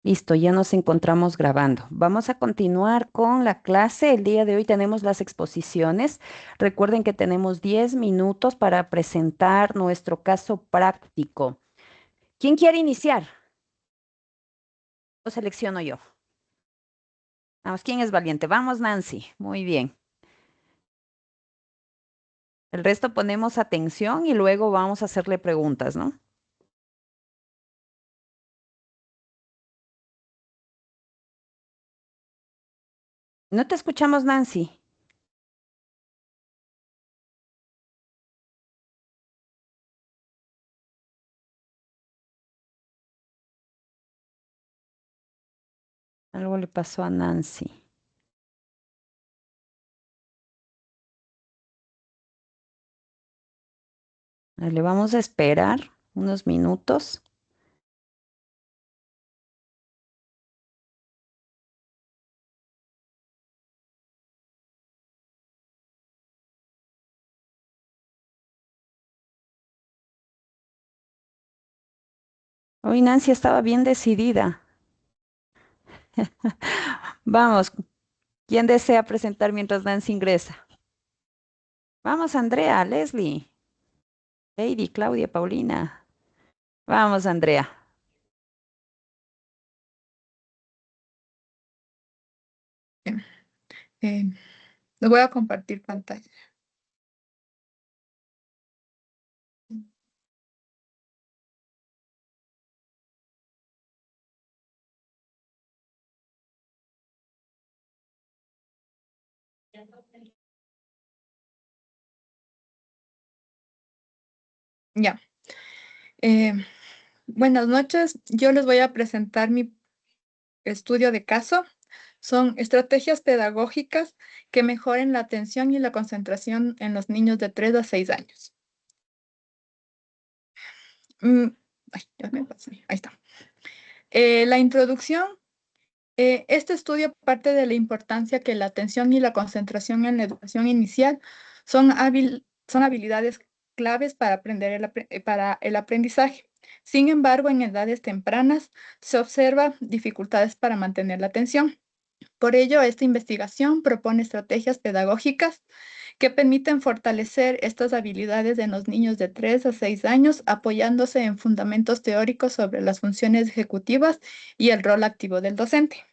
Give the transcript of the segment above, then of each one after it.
Listo, ya nos encontramos grabando. Vamos a continuar con la clase. El día de hoy tenemos las exposiciones. Recuerden que tenemos 10 minutos para presentar nuestro caso práctico. ¿Quién quiere iniciar? Lo selecciono yo. Vamos, ¿quién es valiente? Vamos, Nancy. Muy bien. El resto ponemos atención y luego vamos a hacerle preguntas, ¿no? No te escuchamos, Nancy. Algo le pasó a Nancy. Le vamos a esperar unos minutos. Hoy Nancy estaba bien decidida. Vamos, ¿quién desea presentar mientras Nancy ingresa? Vamos, Andrea, Leslie, Lady, Claudia, Paulina. Vamos, Andrea. Bien. Eh, Les voy a compartir pantalla. Ya. Eh, Buenas noches. Yo les voy a presentar mi estudio de caso. Son estrategias pedagógicas que mejoren la atención y la concentración en los niños de 3 a 6 años. Mm, Ay, ya me pasé. Ahí está. La introducción. Este estudio parte de la importancia que la atención y la concentración en la educación inicial son habilidades claves para para el aprendizaje. Sin embargo, en edades tempranas se observa dificultades para mantener la atención. Por ello, esta investigación propone estrategias pedagógicas que permiten fortalecer estas habilidades en los niños de 3 a 6 años, apoyándose en fundamentos teóricos sobre las funciones ejecutivas y el rol activo del docente.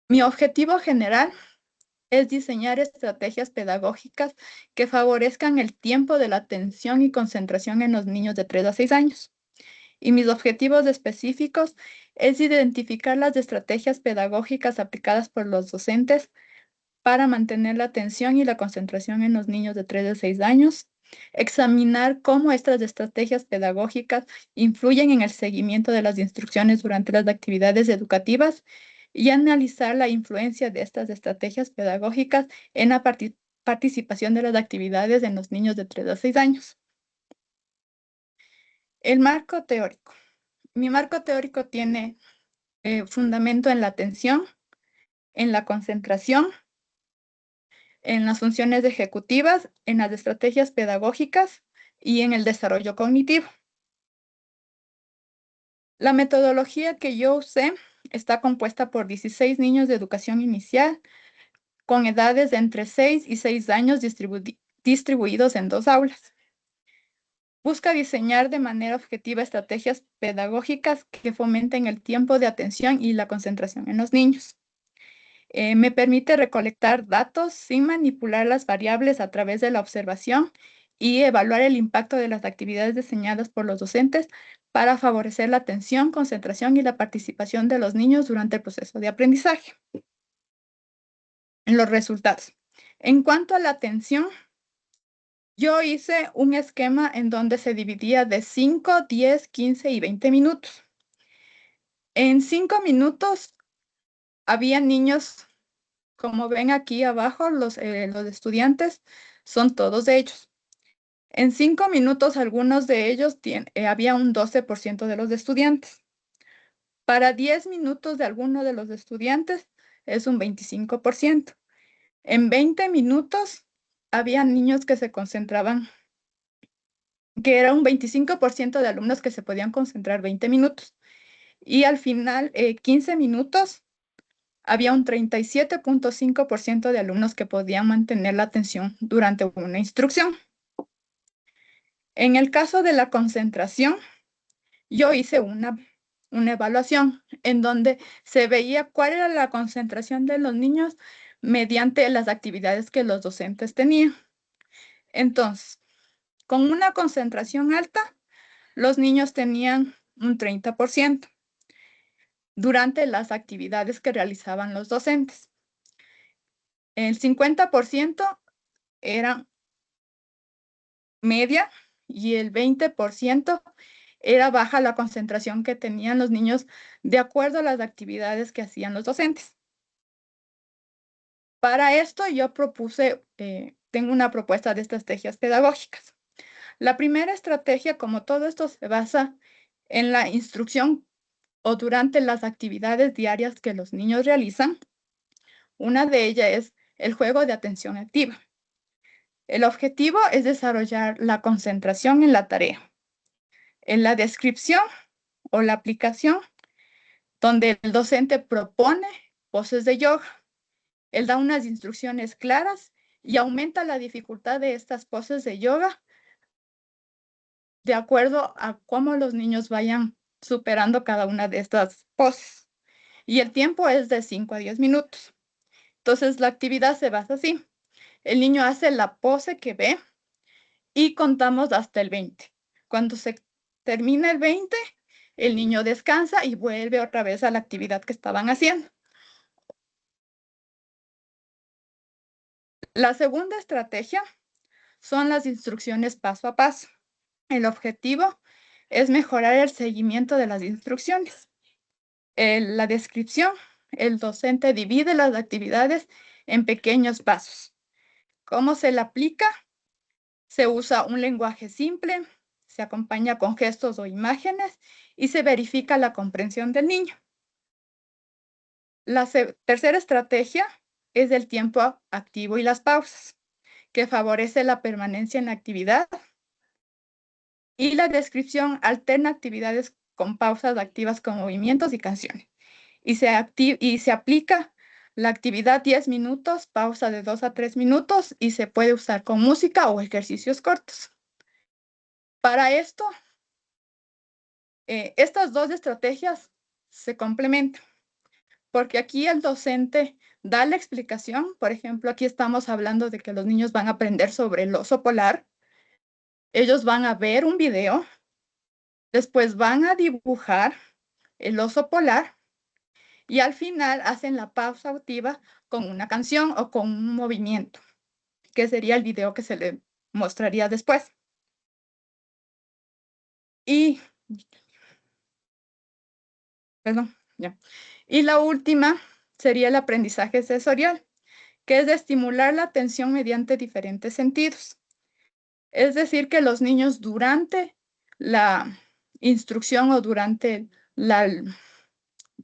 Mi objetivo general es diseñar estrategias pedagógicas que favorezcan el tiempo de la atención y concentración en los niños de 3 a 6 años. Y mis objetivos específicos es identificar las estrategias pedagógicas aplicadas por los docentes para mantener la atención y la concentración en los niños de 3 a 6 años, examinar cómo estas estrategias pedagógicas influyen en el seguimiento de las instrucciones durante las actividades educativas y analizar la influencia de estas estrategias pedagógicas en la participación de las actividades en los niños de 3 a 6 años. El marco teórico. Mi marco teórico tiene fundamento en la atención, en la concentración, en las funciones ejecutivas, en las estrategias pedagógicas y en el desarrollo cognitivo. La metodología que yo usé está compuesta por 16 niños de educación inicial con edades de entre 6 y 6 años distribuidos en 2 aulas. Busca diseñar de manera objetiva estrategias pedagógicas que fomenten el tiempo de atención y la concentración en los niños. Me permite recolectar datos sin manipular las variables a través de la observación y evaluar el impacto de las actividades diseñadas por los docentes para favorecer la atención, concentración y la participación de los niños durante el proceso de aprendizaje. En los resultados. En cuanto a la atención, yo hice un esquema en donde se dividía de 5, 10, 15 y 20 minutos. En 5 minutos había niños. Como ven aquí abajo, los estudiantes son todos ellos. En 5 minutos, algunos de ellos había un 12% de los estudiantes. Para 10 minutos de alguno de los estudiantes es un 25%. En 20 minutos había niños que se concentraban, que era un 25% de alumnos que se podían concentrar 20 minutos. y al final, 15 minutos, había un 37.5% de alumnos que podían mantener la atención durante una instrucción. En el caso de la concentración, yo hice una evaluación en donde se veía cuál era la concentración de los niños mediante las actividades que los docentes tenían. Entonces, con una concentración alta, los niños tenían un 30% durante las actividades que realizaban los docentes. El 50% era media y el 20% era baja la concentración que tenían los niños de acuerdo a las actividades que hacían los docentes. Para esto yo propuse, tengo una propuesta de estrategias pedagógicas. La primera estrategia, como todo esto se basa en la instrucción o durante las actividades diarias que los niños realizan, una de ellas es el juego de atención activa. El objetivo es desarrollar la concentración en la tarea. En la descripción o la aplicación, donde el docente propone poses de yoga. Él da unas instrucciones claras y aumenta la dificultad de estas poses de yoga de acuerdo a cómo los niños vayan superando cada una de estas poses. Y el tiempo es de 5 a 10 minutos. Entonces, la actividad se basa así. El niño hace la pose que ve y contamos hasta el 20. Cuando se termina el 20, el niño descansa y vuelve otra vez a la actividad que estaban haciendo. La segunda estrategia son las instrucciones paso a paso. El objetivo es mejorar el seguimiento de las instrucciones. La descripción, el docente divide las actividades en pequeños pasos. ¿Cómo se la aplica? Se usa un lenguaje simple, se acompaña con gestos o imágenes y se verifica la comprensión del niño. La tercera estrategia es el tiempo activo y las pausas, que favorece la permanencia en la actividad. Y la descripción alterna actividades con pausas activas con movimientos y canciones. Y se aplica la actividad 10 minutos, pausa de 2 a 3 minutos y se puede usar con música o ejercicios cortos. Para esto, estas dos estrategias se complementan, porque aquí el docente da la explicación. Por ejemplo, aquí estamos hablando de que los niños van a aprender sobre el oso polar. Ellos van a ver un video, después van a dibujar el oso polar y al final hacen la pausa activa con una canción o con un movimiento, que sería el video que se le mostraría después. Y, perdón, ya. Y la última sería el aprendizaje sensorial, que es de estimular la atención mediante diferentes sentidos. Es decir, que los niños durante la instrucción o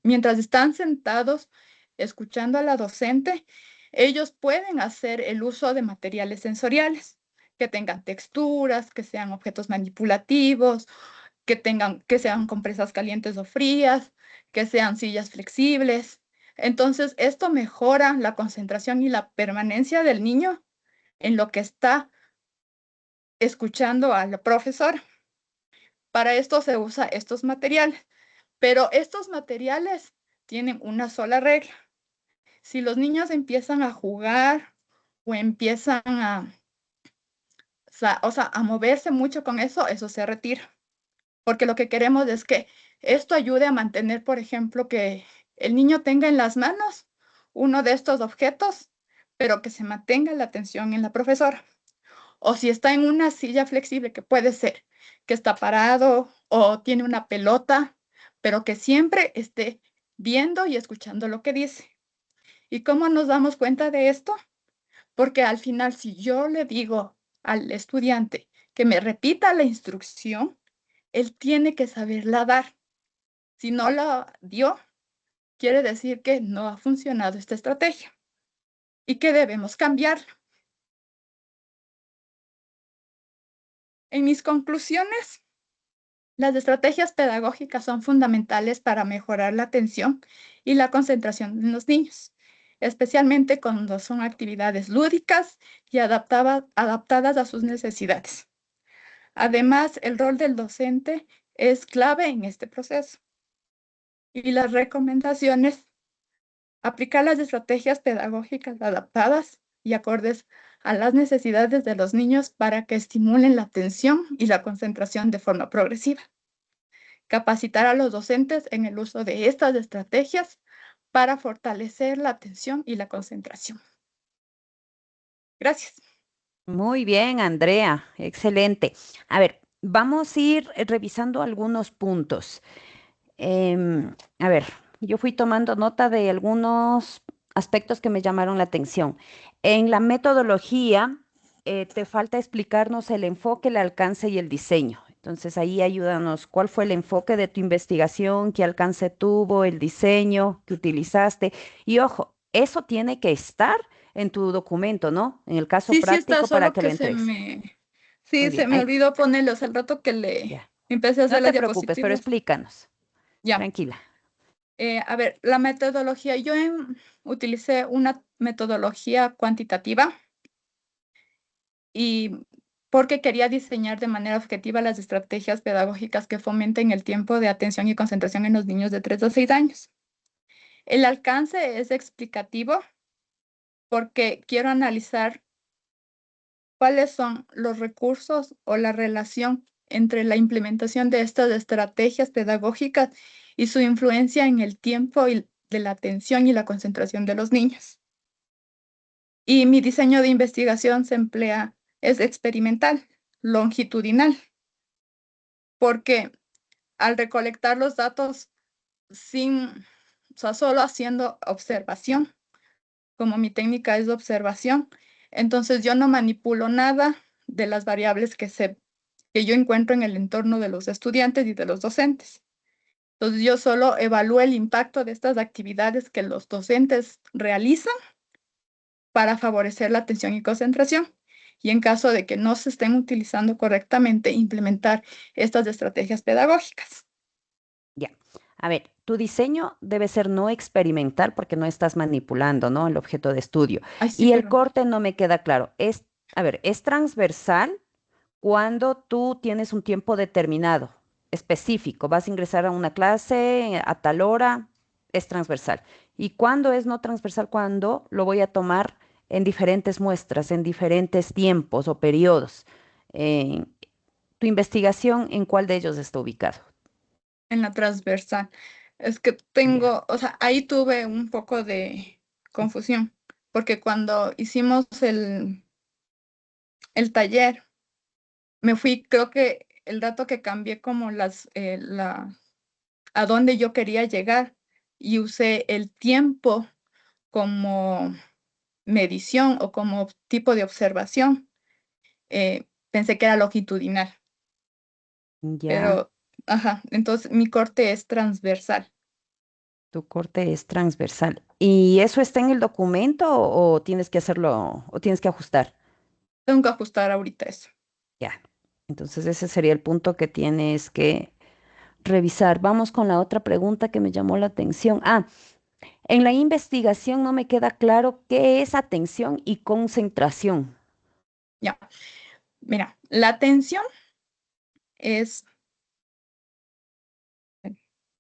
mientras están sentados escuchando a la docente, ellos pueden hacer el uso de materiales sensoriales que tengan texturas, que sean objetos manipulativos, que sean compresas calientes o frías, que sean sillas flexibles. Entonces, esto mejora la concentración y la permanencia del niño en lo que está escuchando al profesor. Para esto se usa estos materiales, pero estos materiales tienen una sola regla. Si los niños empiezan a jugar o empiezan a moverse mucho con eso, eso se retira. Porque lo que queremos es que esto ayude a mantener, por ejemplo, que el niño tenga en las manos uno de estos objetos, pero que se mantenga la atención en la profesora. O si está en una silla flexible, que puede ser que está parado o tiene una pelota, pero que siempre esté viendo y escuchando lo que dice. ¿Y cómo nos damos cuenta de esto? Porque al final, si yo le digo al estudiante que me repita la instrucción, él tiene que saberla dar. Si no la dio, quiere decir que no ha funcionado esta estrategia y que debemos cambiarla. En mis conclusiones, Las estrategias pedagógicas son fundamentales para mejorar la atención y la concentración en los niños, especialmente cuando son actividades lúdicas y adaptadas a sus necesidades. Además, el rol del docente es clave en este proceso. Y las recomendaciones: aplicar las estrategias pedagógicas adaptadas y acordes a las necesidades de los niños para que estimulen la atención y la concentración de forma progresiva. Capacitar a los docentes en el uso de estas estrategias para fortalecer la atención y la concentración. Gracias. Muy bien, Andrea, excelente. A ver, vamos a ir revisando algunos puntos. A ver, yo fui tomando nota de algunos aspectos que me llamaron la atención. En la metodología, te falta explicarnos el enfoque, el alcance y el diseño. Entonces ahí ayúdanos, ¿cuál fue el enfoque de tu investigación? ¿Qué alcance tuvo? ¿El diseño que utilizaste? Y ojo, eso tiene que estar en tu documento, ¿no? En el caso Sí, sí está, práctico para solo que lo que entregues. Muy sí, bien, se me ahí, olvidó ponerlos el rato que le ya. empecé a No hacer las te preocupes, pero diapositivas. explícanos. Ya. Tranquila. A ver, la metodología. Utilicé una metodología cuantitativa y porque quería diseñar de manera objetiva las estrategias pedagógicas que fomenten el tiempo de atención y concentración en los niños de 3 a 6 años. El alcance es explicativo porque quiero analizar cuáles son los recursos o la relación entre la implementación de estas estrategias pedagógicas y su influencia en el tiempo de la atención y la concentración de los niños. Y mi diseño de investigación es experimental, longitudinal, porque al recolectar los datos o sea, solo haciendo observación, como mi técnica es de observación, entonces yo no manipulo nada de las variables que yo encuentro en el entorno de los estudiantes y de los docentes. Entonces yo solo evalúo el impacto de estas actividades que los docentes realizan para favorecer la atención y concentración. Y en caso de que no se estén utilizando correctamente, implementar estas estrategias pedagógicas. Ya. A ver, tu diseño debe ser no experimental porque no estás manipulando, ¿no? El objeto de estudio. Ay, sí, Y el perdón. corte no me queda claro. A ver, es transversal cuando tú tienes un tiempo determinado, específico. Vas a ingresar a una clase a tal hora, es transversal. ¿Y cuándo es no transversal? Cuando lo voy a tomar en diferentes muestras, en diferentes tiempos o periodos. Eh, Tu investigación, ¿en cuál de ellos está ubicado? En la transversal. Es que Ya. o sea, ahí tuve un poco de confusión, porque cuando hicimos el taller, me fui, creo que el dato que cambié como a dónde yo quería llegar y usé el tiempo como medición o como tipo de observación. Pensé que era longitudinal, Ya. pero, ajá, entonces mi corte es transversal. Tu corte es transversal. ¿Y eso está en el documento o tienes que hacerlo o tienes que ajustar? Tengo que ajustar ahorita eso. Ya. Entonces ese sería el punto que tienes que revisar. Vamos con la otra pregunta que me llamó la atención. En la investigación no me queda claro qué es atención y concentración. Ya, mira, la atención es,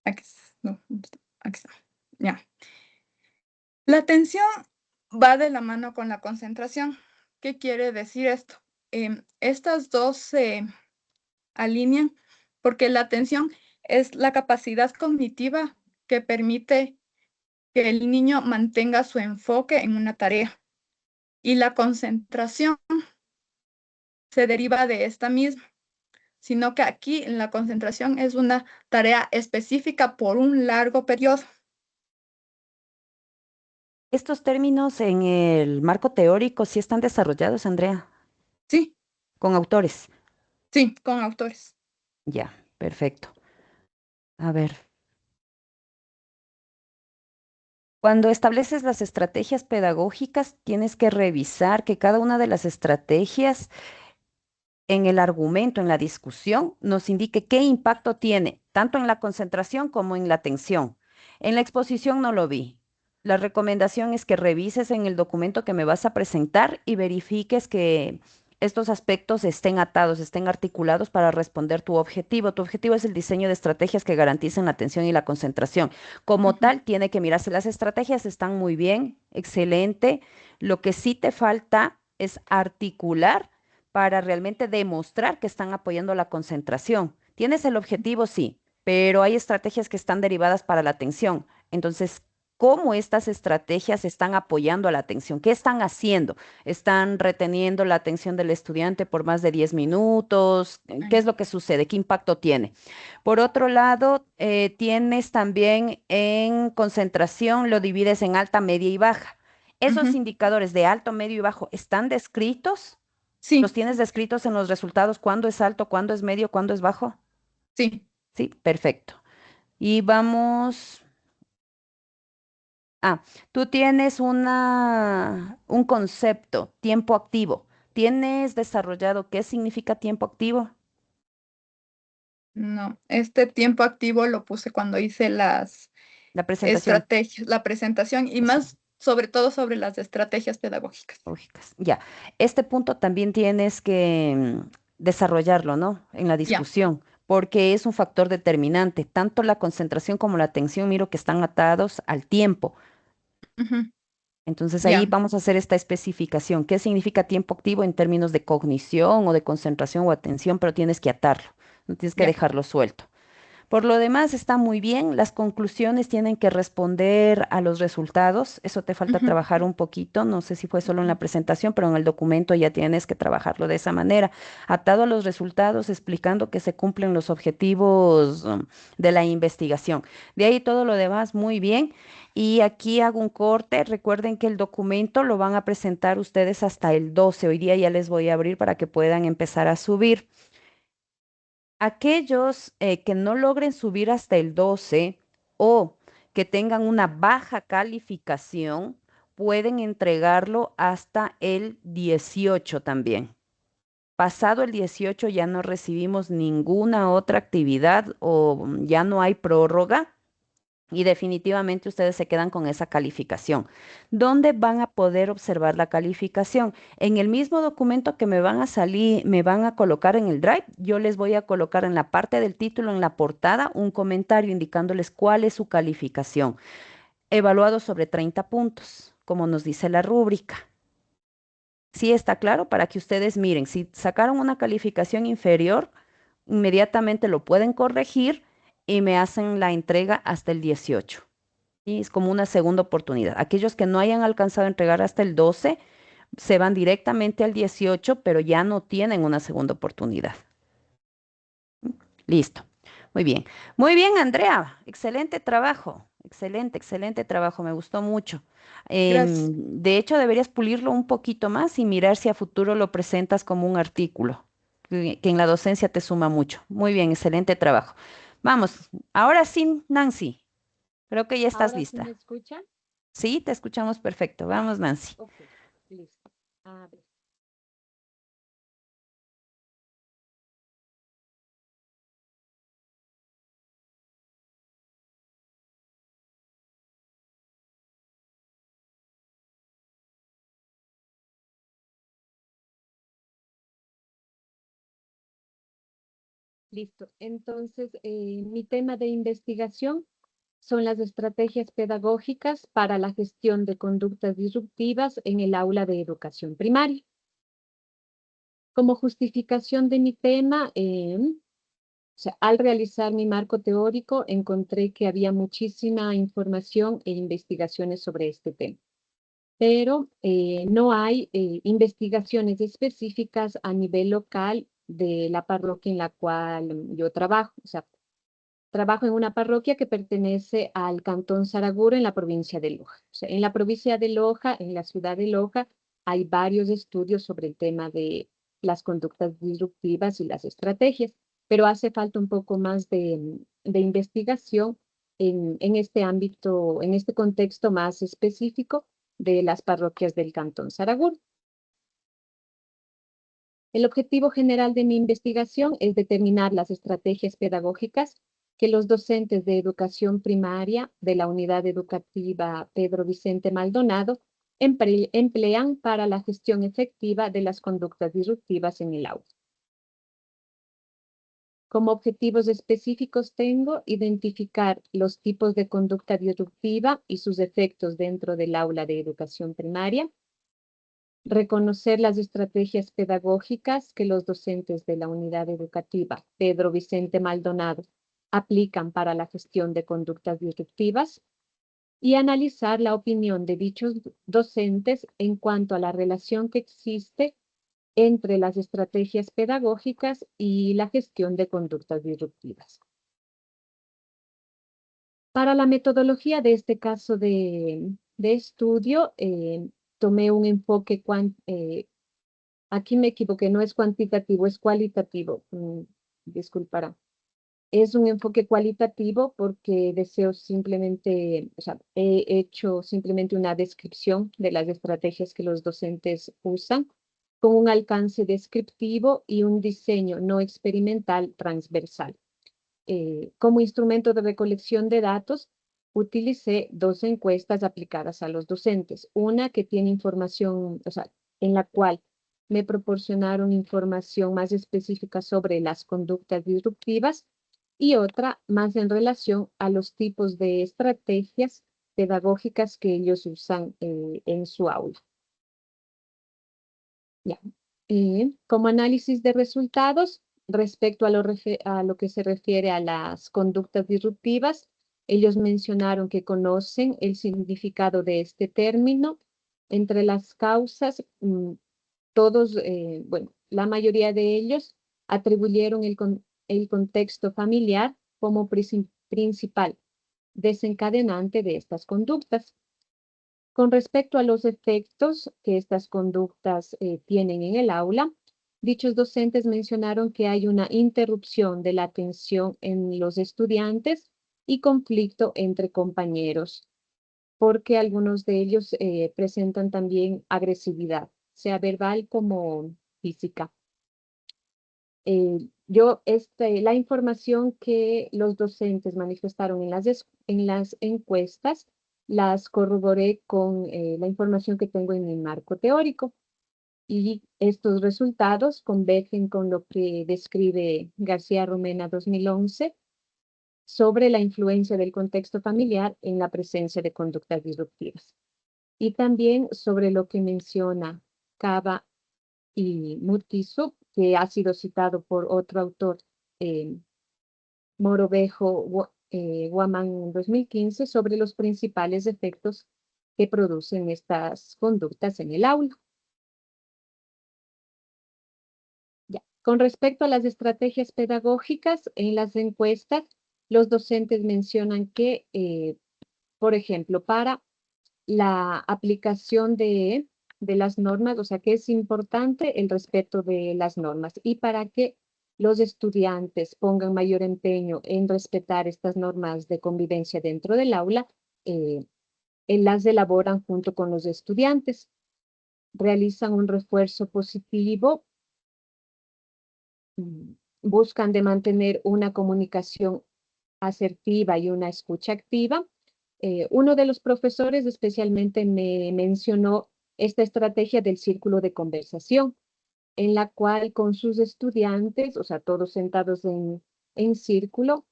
aquí, no, aquí está. Ya. La atención va de la mano con la concentración. ¿Qué quiere decir esto? Estas dos se alinean porque la atención es la capacidad cognitiva que permite que el niño mantenga su enfoque en una tarea. Y la concentración se deriva de esta misma, sino que aquí la concentración es una tarea específica por un largo periodo. Estos términos en el marco teórico sí están desarrollados, Andrea, Sí, con autores. sí, con autores. Ya, perfecto. A ver, cuando estableces las estrategias pedagógicas, tienes que revisar que cada una de las estrategias en el argumento, en la discusión, nos indique qué impacto tiene, tanto en la concentración como en la atención. En la exposición no lo vi. La recomendación es que revises en el documento que me vas a presentar y verifiques que estos aspectos estén atados, estén articulados para responder tu objetivo. Tu objetivo es el diseño de estrategias que garanticen la atención y la concentración. Como Ujú. tal, tiene que mirarse. Las estrategias están muy bien, excelente. Lo que sí te falta es articular para realmente demostrar que están apoyando la concentración. Tienes el objetivo, sí, pero hay estrategias que están derivadas para la atención. Entonces, ¿cómo estas estrategias están apoyando a la atención? ¿Qué están haciendo? ¿Están reteniendo la atención del estudiante por más de 10 minutos? ¿Qué Ay, es lo que sucede? ¿Qué impacto tiene? Por otro lado, tienes también en concentración, lo divides en alta, media y baja. ¿Esos ujú. indicadores de alto, medio y bajo están descritos? ¿Los Sí, tienes descritos en los resultados? ¿Cuándo es alto, cuándo es medio, cuándo es bajo? sí. Sí, perfecto. Y vamos. Ah, tú tienes un concepto, tiempo activo. ¿Tienes desarrollado qué significa tiempo activo? No, este tiempo activo lo puse cuando hice las La presentación. estrategias, la presentación y Eso, más sobre todo sobre las estrategias pedagógicas. lógicas. Ya, este punto también tienes que desarrollarlo, ¿no? En la Ya. discusión, porque es un factor determinante. Tanto la concentración como la atención, miro que están atados al tiempo. Ujú. Entonces ahí Ya. vamos a hacer esta especificación. ¿Qué significa tiempo activo en términos de cognición o de concentración o atención? Pero tienes que atarlo, no tienes que Ya. dejarlo suelto. Por lo demás, está muy bien. Las conclusiones tienen que responder a los resultados. Eso te falta Ujú. trabajar un poquito. No sé si fue solo en Ya. la presentación, pero en el documento ya tienes que trabajarlo de esa manera. Atado a los resultados, explicando que se cumplen los objetivos de la investigación. De ahí todo lo demás, muy bien. Y aquí hago un corte. Recuerden que el documento lo van a presentar ustedes hasta el 12. Hoy día ya les voy a abrir para que puedan empezar a subir. Aquellos que no logren subir hasta el 12 o que tengan una baja calificación, pueden entregarlo hasta el 18 también. Pasado el 18 ya no recibimos ninguna otra actividad o ya no hay prórroga y definitivamente ustedes se quedan con esa calificación. ¿Dónde van a poder observar la calificación? En el mismo documento que me van a salir, me van a colocar en el Drive, yo les voy a colocar en la parte del título, en la portada, un comentario indicándoles cuál es su calificación. Evaluado sobre 30 puntos, como nos dice la rúbrica. Sí está claro para que ustedes miren, si sacaron una calificación inferior, inmediatamente lo pueden corregir y me hacen la entrega hasta el 18. Y es como una segunda oportunidad. Aquellos que no hayan alcanzado a entregar hasta el 12 se van directamente al 18, pero ya no tienen una segunda oportunidad. Listo. Muy bien. Muy bien, Andrea. Excelente trabajo. Excelente, excelente trabajo. Me gustó mucho. Gracias. De hecho, deberías pulirlo un poquito más y mirar si a futuro lo presentas como un artículo, que en la docencia te suma mucho. Muy bien, excelente trabajo. Vamos, ahora sí, Nancy. Creo que ya estás ¿Ahora sí me lista. escuchan? Sí, te escuchamos perfecto. Vamos, Nancy. Ok, listo. A ver. Listo. Entonces, mi tema de investigación son las estrategias pedagógicas para la gestión de conductas disruptivas en el aula de educación primaria. Como justificación de mi tema, o sea, al realizar mi marco teórico, encontré que había muchísima información e investigaciones sobre este tema, pero no hay investigaciones específicas a nivel local de la parroquia en la cual yo trabajo. O sea, trabajo en una parroquia que pertenece al Cantón Saraguro en la provincia de Loja. O sea, en la provincia de Loja, en la ciudad de Loja, hay varios estudios sobre el tema de las conductas disruptivas y las estrategias, pero hace falta un poco más de investigación en este ámbito, en este contexto más específico de las parroquias del Cantón Saraguro. El objetivo general de mi investigación es determinar las estrategias pedagógicas que los docentes de educación primaria de la unidad educativa Pedro Vicente Maldonado emplean para la gestión efectiva de las conductas disruptivas en el aula. Como objetivos específicos tengo identificar los tipos de conducta disruptiva y sus efectos dentro del aula de educación primaria, reconocer las estrategias pedagógicas que los docentes de la unidad educativa Pedro Vicente Maldonado aplican para la gestión de conductas disruptivas y analizar la opinión de dichos docentes en cuanto a la relación que existe entre las estrategias pedagógicas y la gestión de conductas disruptivas. Para la metodología de este caso de estudio, tomé un enfoque, aquí me equivoqué, no es cuantitativo, es cualitativo, disculpará. Es un enfoque cualitativo porque deseo simplemente, o sea, he hecho simplemente una descripción de las estrategias que los docentes usan con un alcance descriptivo y un diseño no experimental transversal. Como instrumento de recolección de datos, utilicé dos encuestas aplicadas a los docentes. Una que tiene información, o sea, en la cual me proporcionaron información más específica sobre las conductas disruptivas y otra más en relación a los tipos de estrategias pedagógicas que ellos usan en su aula. Ya. Como análisis de resultados, respecto a lo que se refiere a las conductas disruptivas, ellos mencionaron que conocen el significado de este término. Entre las causas, todos, bueno, la mayoría de ellos atribuyeron el contexto familiar como principal desencadenante de estas conductas. Con respecto a los efectos que estas conductas tienen en el aula, dichos docentes mencionaron que hay una interrupción de la atención en los estudiantes y conflicto entre compañeros, porque algunos de ellos presentan también agresividad, sea verbal como física. La información que los docentes manifestaron en las encuestas, las corroboré con la información que tengo en mi marco teórico. Y estos resultados convergen con lo que describe García Romena 2011 sobre la influencia del contexto familiar en la presencia de conductas disruptivas. Y también sobre lo que menciona Cava y Murtizu, que ha sido citado por otro autor, Morovejo Guamán en 2015, sobre los principales efectos que producen estas conductas en el aula. Ya. Con respecto a las estrategias pedagógicas, en las encuestas, los docentes mencionan que, por ejemplo, para la aplicación de las normas, o sea, que es importante el respeto de las normas y para que los estudiantes pongan mayor empeño en respetar estas normas de convivencia dentro del aula, las elaboran junto con los estudiantes, realizan un refuerzo positivo, buscan de mantener una comunicación asertiva y una escucha activa. Uno de los profesores especialmente me mencionó esta estrategia del círculo de conversación, en la cual con sus estudiantes, o sea, todos sentados en círculo,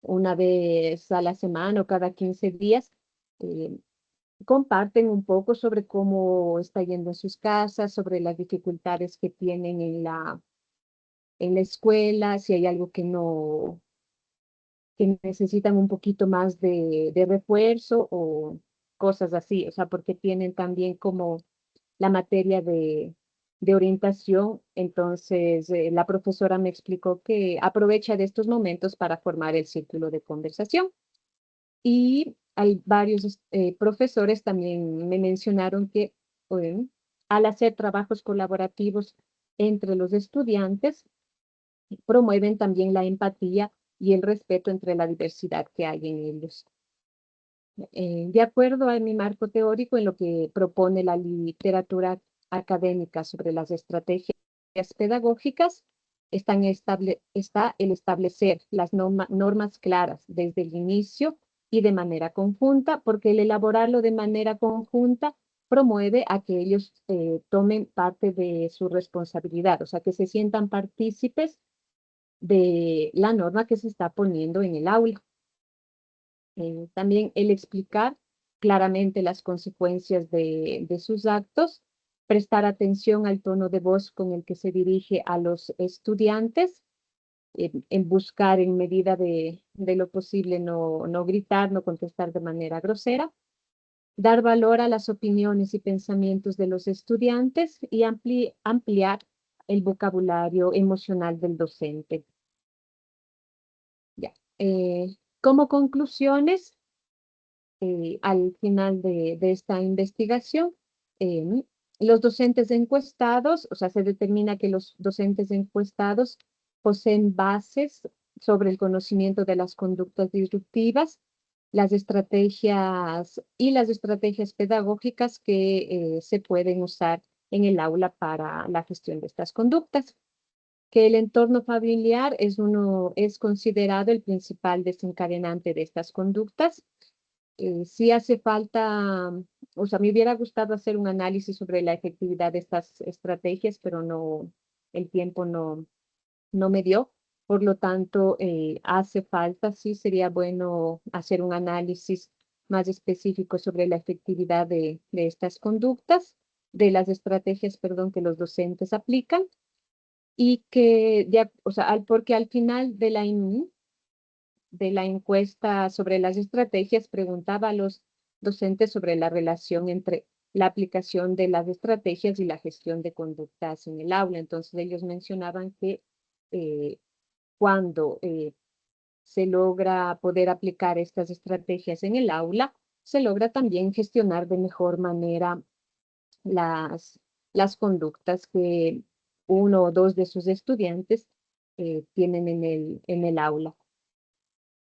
una vez a la semana o cada 15 días, eh, comparten un poco sobre cómo está yendo en sus casas, sobre las dificultades que tienen en la escuela, si hay algo que necesitan un poquito más de refuerzo o cosas así, o sea, porque tienen también como la materia de orientación. Entonces, la profesora me explicó que aprovecha de estos momentos para formar el círculo de conversación. Y hay varios profesores también me mencionaron que al hacer trabajos colaborativos entre los estudiantes, promueven también la empatía y el respeto entre la diversidad que hay en ellos. De acuerdo a mi marco teórico, en lo que propone la literatura académica sobre las estrategias pedagógicas está el establecer las normas claras desde el inicio y de manera conjunta, porque el elaborarlo de manera conjunta promueve a que ellos tomen parte de su responsabilidad, o sea, que se sientan partícipes de la norma que se está poniendo en el aula. También el explicar claramente las consecuencias de sus actos, prestar atención al tono de voz con el que se dirige a los estudiantes, en buscar en medida de lo posible no gritar, no contestar de manera grosera, dar valor a las opiniones y pensamientos de los estudiantes y ampliar el vocabulario emocional del docente. Ya. Como conclusiones, al final de esta investigación, los docentes encuestados, o sea, se determina que los docentes encuestados poseen bases sobre el conocimiento de las conductas disruptivas, las estrategias pedagógicas que se pueden usar en el aula para la gestión de estas conductas, que el entorno familiar es considerado el principal desencadenante de estas conductas. Sí hace falta, o sea, me hubiera gustado hacer un análisis sobre la efectividad de estas estrategias, pero el tiempo no me dio. Por lo tanto, hace falta, sí sería bueno hacer un análisis más específico sobre la efectividad de estas conductas, de las estrategias, perdón, que los docentes aplican y que, o sea, porque al final de la encuesta sobre las estrategias preguntaba a los docentes sobre la relación entre la aplicación de las estrategias y la gestión de conductas en el aula. Entonces ellos mencionaban que cuando se logra poder aplicar estas estrategias en el aula, se logra también gestionar de mejor manera las conductas que uno o dos de sus estudiantes tienen en el aula.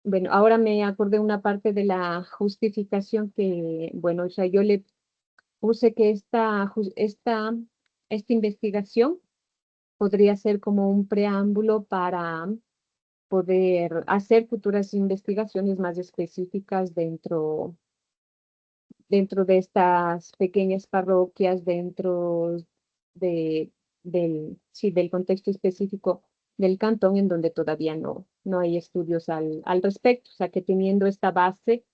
Bueno, ahora me acordé una parte de la justificación que, bueno, o sea, yo le puse que esta investigación podría ser como un preámbulo para poder hacer futuras investigaciones más específicas dentro de estas pequeñas parroquias, dentro del contexto específico del cantón en donde todavía no hay estudios al respecto. O sea, que teniendo esta base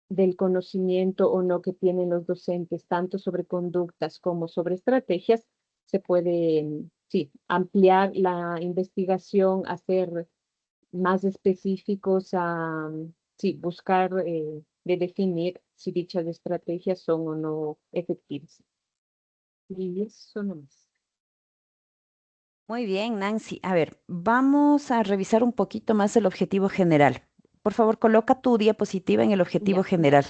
del conocimiento o no que tienen los docentes, tanto sobre conductas como sobre estrategias, se puede, sí, ampliar la investigación, hacer más específicos sí, buscar de definir si dichas estrategias son o no efectivas. Y eso nomás. Muy bien, Nancy. A ver, vamos a revisar un poquito más el objetivo general. Por favor, coloca tu diapositiva en el objetivo Ya. general,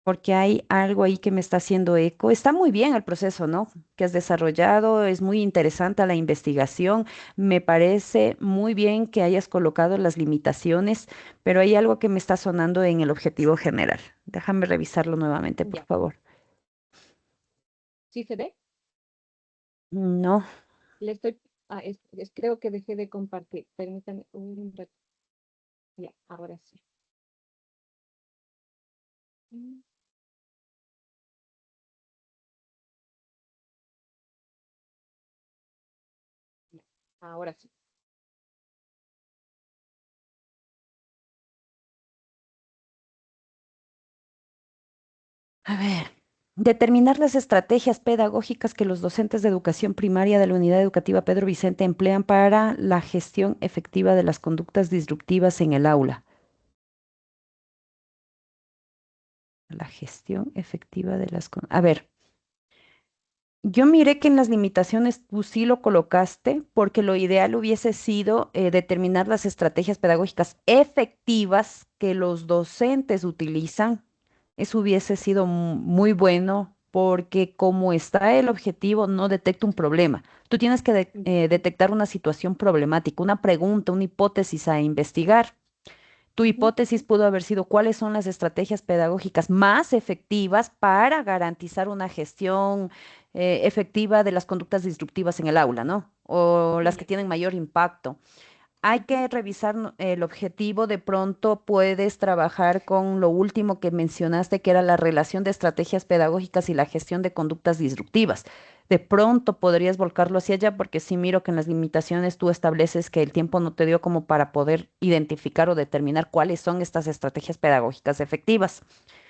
porque hay algo ahí que me está haciendo eco. Está muy bien el proceso, ¿no? Que has desarrollado, es muy interesante la investigación. Me parece muy bien que hayas colocado las limitaciones, pero hay algo que me está sonando en el objetivo general. Déjame revisarlo nuevamente, por Ya. favor. ¿Sí se ve? No. Le estoy, creo que dejé de compartir. Permítame un rato. Ya, ahora sí. Mm, ya, ahora sí. A ver, determinar las estrategias pedagógicas que los docentes de educación primaria de la Unidad Educativa Pedro Vicente emplean para la gestión efectiva de las conductas disruptivas en el aula. La gestión efectiva de las... A ver, yo miré que en las limitaciones tú sí lo colocaste porque lo ideal hubiese sido determinar las estrategias pedagógicas efectivas que los docentes utilizan. Eso hubiese sido muy bueno porque como está el objetivo, no detecta un problema. Tú tienes que Ya. detectar una situación problemática, una pregunta, una hipótesis a investigar. Tu Ujú. hipótesis pudo haber sido cuáles son las estrategias pedagógicas más efectivas para garantizar una gestión efectiva de las conductas disruptivas en el aula, ¿no? O las que Ya. tienen mayor impacto. Hay Ujú, que revisar el objetivo. De pronto puedes trabajar con lo último que mencionaste, que era la relación de estrategias pedagógicas y la gestión de conductas disruptivas. De pronto podrías volcarlo hacia allá porque sí miro que en las limitaciones tú estableces que el tiempo no te dio como para poder identificar o determinar cuáles son estas estrategias pedagógicas efectivas.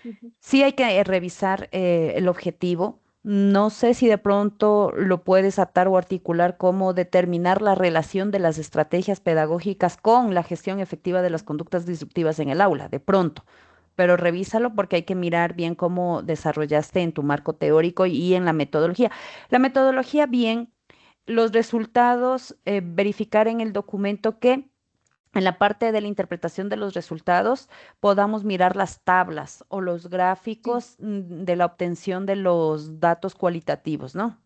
ujú. Sí hay que revisar el objetivo. No sé si de pronto lo puedes atar o articular cómo determinar la relación de las estrategias pedagógicas con la gestión efectiva de las conductas disruptivas en el aula, de pronto. Pero revísalo porque hay que mirar bien cómo desarrollaste en tu marco teórico y en la metodología. La metodología, bien, los resultados, verificar en el documento que en la parte de la interpretación de los resultados podamos mirar las tablas o los Sí. gráficos de la obtención de los datos cualitativos, ¿no?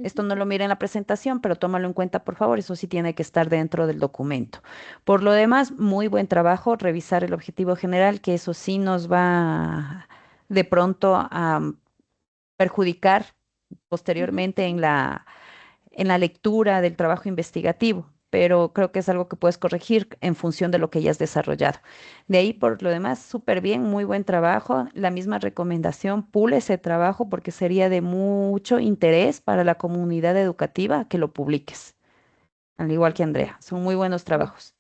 Esto Ujú, no lo mira en la presentación, pero tómalo en cuenta, por favor. Eso sí tiene que estar dentro del documento. Por lo demás, muy buen trabajo, revisar el objetivo general, que eso sí nos va de pronto a perjudicar ujú. posteriormente en la lectura del trabajo investigativo, pero creo que es algo que puedes corregir en función de lo que ya has desarrollado. De ahí, por lo demás, súper bien, muy buen trabajo. La misma recomendación, pule ese trabajo porque sería de mucho interés para la comunidad educativa que lo publiques, al igual que Mu- Andrea. Son muy buenos mu- trabajos.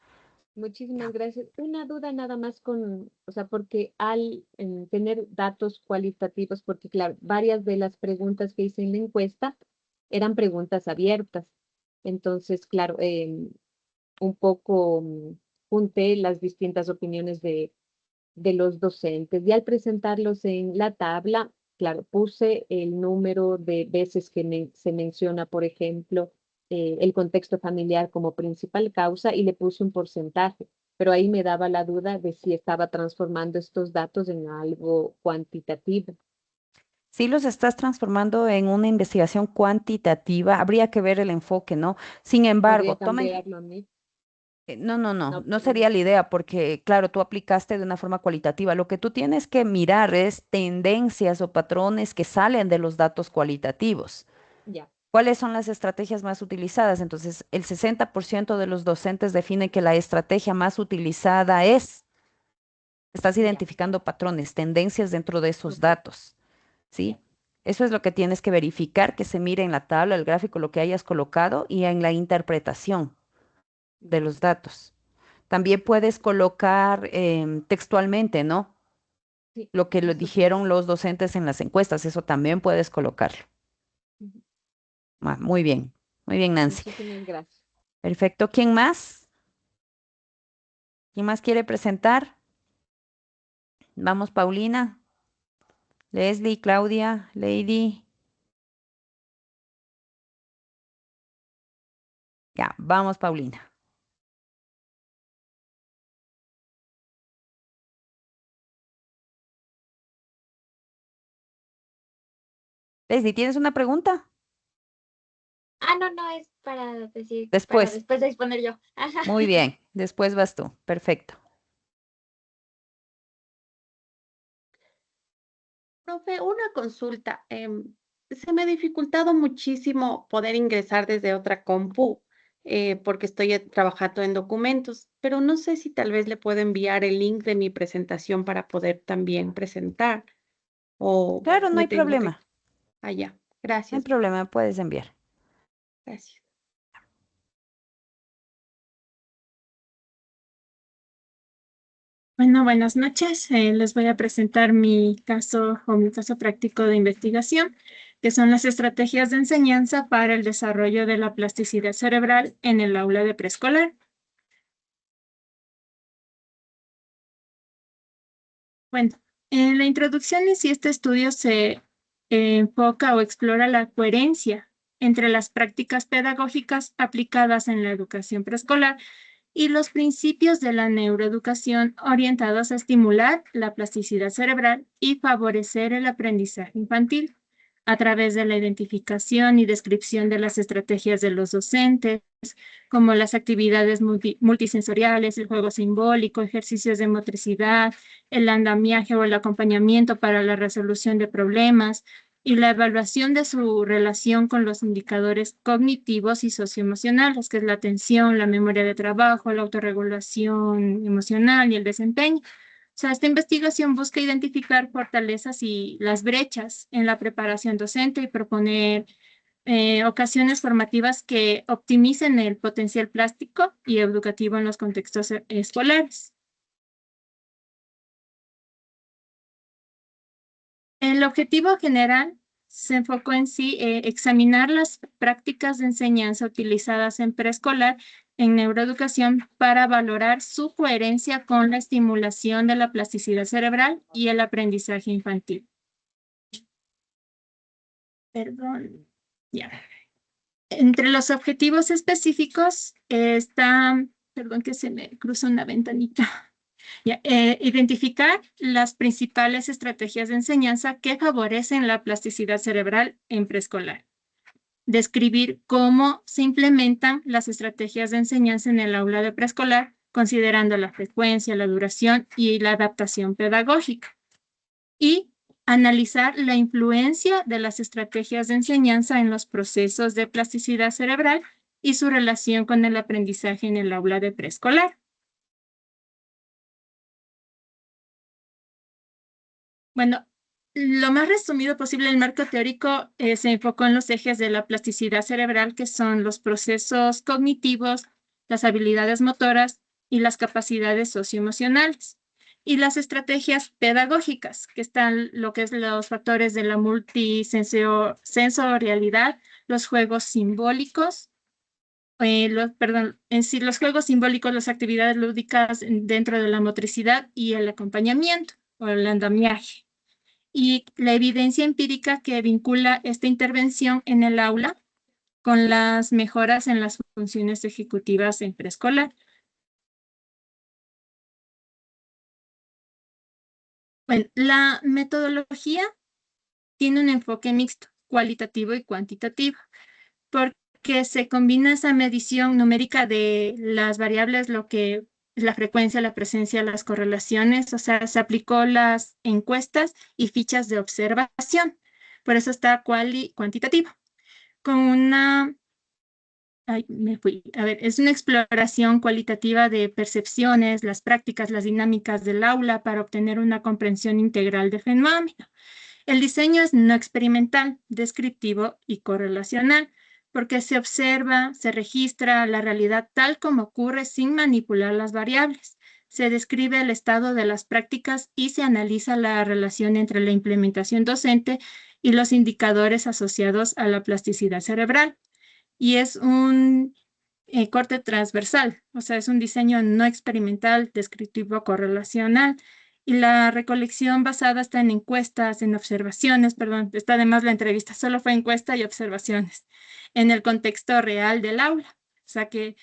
Muchísimas gracias. Una duda nada más o sea, porque al tener datos cualitativos, porque claro, varias de las preguntas que hice en la encuesta eran preguntas abiertas. Entonces, claro, un poco junté las distintas opiniones de los docentes y al presentarlos en la tabla, claro, puse el número de veces que se menciona, por ejemplo, el contexto familiar como principal causa y le puse un porcentaje, pero ahí me daba la duda de si estaba transformando estos datos en algo cuantitativo. Si los estás transformando en una investigación cuantitativa, habría que ver el enfoque, ¿no? Sin embargo, Podría tomen. cambiarlo a mí. No, no, no, No, no sería la idea porque, claro, tú aplicaste de una forma cualitativa. Lo que tú tienes que mirar es tendencias o patrones que salen de los datos cualitativos. ya, ¿Cuáles son las estrategias más utilizadas? Entonces, el 60% de los docentes define que la estrategia más utilizada es, estás ya, identificando patrones, tendencias dentro de esos ok, datos, ¿sí? Eso es lo que tienes que verificar, que se mire en la tabla, el gráfico, lo que hayas colocado y en la interpretación de ya, los datos. También puedes colocar textualmente, ¿no? sí, Lo que lo eso sí. dijeron los docentes en las encuestas, eso también puedes colocarlo. Ujú. Ah, muy bien, Nancy. Muchísimas gracias. Perfecto. ¿Quién más? ¿Quién más quiere presentar? Vamos, Paulina, Leslie, Claudia, Lady. Ya, vamos, Paulina. Leslie, ¿tienes una pregunta? Ah, no, no, es para decir, para Después. después de exponer yo. Ajá. Muy bien. Después vas tú. Perfecto. Profe, una consulta. Se me ha dificultado muchísimo poder ingresar desde otra compu porque estoy trabajando en documentos, pero no sé si tal vez le puedo enviar el link de mi presentación para poder también presentar o Claro, no me hay tengo que problema. allá. No hay Gracias, problema, puedes enviar. gracias. Bueno, buenas noches. Les voy a presentar mi caso o mi caso práctico de investigación, que son las estrategias de enseñanza para el desarrollo de la plasticidad cerebral en el aula de preescolar. Bueno, en la introducción en sí este estudio se enfoca o explora la coherencia entre las prácticas pedagógicas aplicadas en la educación preescolar y los principios de la neuroeducación orientados a estimular la plasticidad cerebral y favorecer el aprendizaje infantil a través de la identificación y descripción de las estrategias de los docentes, como las actividades multisensoriales, el juego simbólico, ejercicios de motricidad, el andamiaje o el acompañamiento para la resolución de problemas, y la evaluación de su relación con los indicadores cognitivos y socioemocionales, que es la atención, la memoria de trabajo, la autorregulación emocional y el desempeño. O sea, esta investigación busca identificar fortalezas y las brechas en la preparación docente y proponer ocasiones formativas que optimicen el potencial plástico y educativo en los contextos escolares. El objetivo general se enfocó en sí examinar las prácticas de enseñanza utilizadas en preescolar en neuroeducación para valorar su coherencia con la estimulación de la plasticidad cerebral y el aprendizaje infantil. Perdón, ya. Entre los objetivos específicos está, perdón que se me cruzó una ventanita. Identificar las principales estrategias de enseñanza que favorecen la plasticidad cerebral en preescolar. Describir cómo se implementan las estrategias de enseñanza en el aula de preescolar, considerando la frecuencia, la duración y la adaptación pedagógica. Y analizar la influencia de las estrategias de enseñanza en los procesos de plasticidad cerebral y su relación con el aprendizaje en el aula de preescolar. Bueno, lo más resumido posible, el marco teórico se enfocó en los ejes de la plasticidad cerebral, que son los procesos cognitivos, las habilidades motoras y las capacidades socioemocionales. Y las estrategias pedagógicas, que están lo que es los factores de la multisensorialidad, los juegos simbólicos, los juegos simbólicos, las actividades lúdicas dentro de la motricidad y el acompañamiento o el andamiaje. Y la evidencia empírica que vincula esta intervención en el aula con las mejoras en las funciones ejecutivas en preescolar. Bueno, la metodología tiene un enfoque mixto, cualitativo y cuantitativo, porque se combina esa medición numérica de las variables, lo que es la frecuencia, la presencia, las correlaciones, o sea, se aplicó las encuestas y fichas de observación. Por eso está cuantitativo. Con una, es una exploración cualitativa de percepciones, las prácticas, las dinámicas del aula para obtener una comprensión integral del fenómeno. El diseño es no experimental, descriptivo y correlacional, porque se observa, se registra la realidad tal como ocurre sin manipular las variables. Se describe el estado de las prácticas y se analiza la relación entre la implementación docente y los indicadores asociados a la plasticidad cerebral. Y es un corte transversal, o sea, es un diseño no experimental, descriptivo, correlacional. Y la recolección basada está en encuestas, en observaciones, perdón, está además la entrevista, solo fue encuesta y observaciones, en el contexto real del aula. O sea que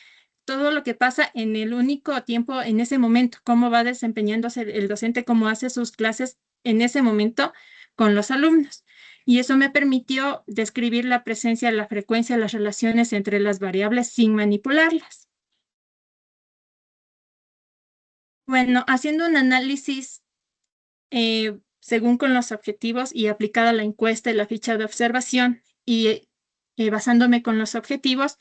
todo lo que pasa en el único tiempo, en ese momento, cómo va desempeñándose el docente, cómo hace sus clases en ese momento con los alumnos. Y eso me permitió describir la presencia, la frecuencia, las relaciones entre las variables sin manipularlas. Bueno, haciendo un análisis según con los objetivos y aplicada la encuesta y la ficha de observación y basándome con los objetivos,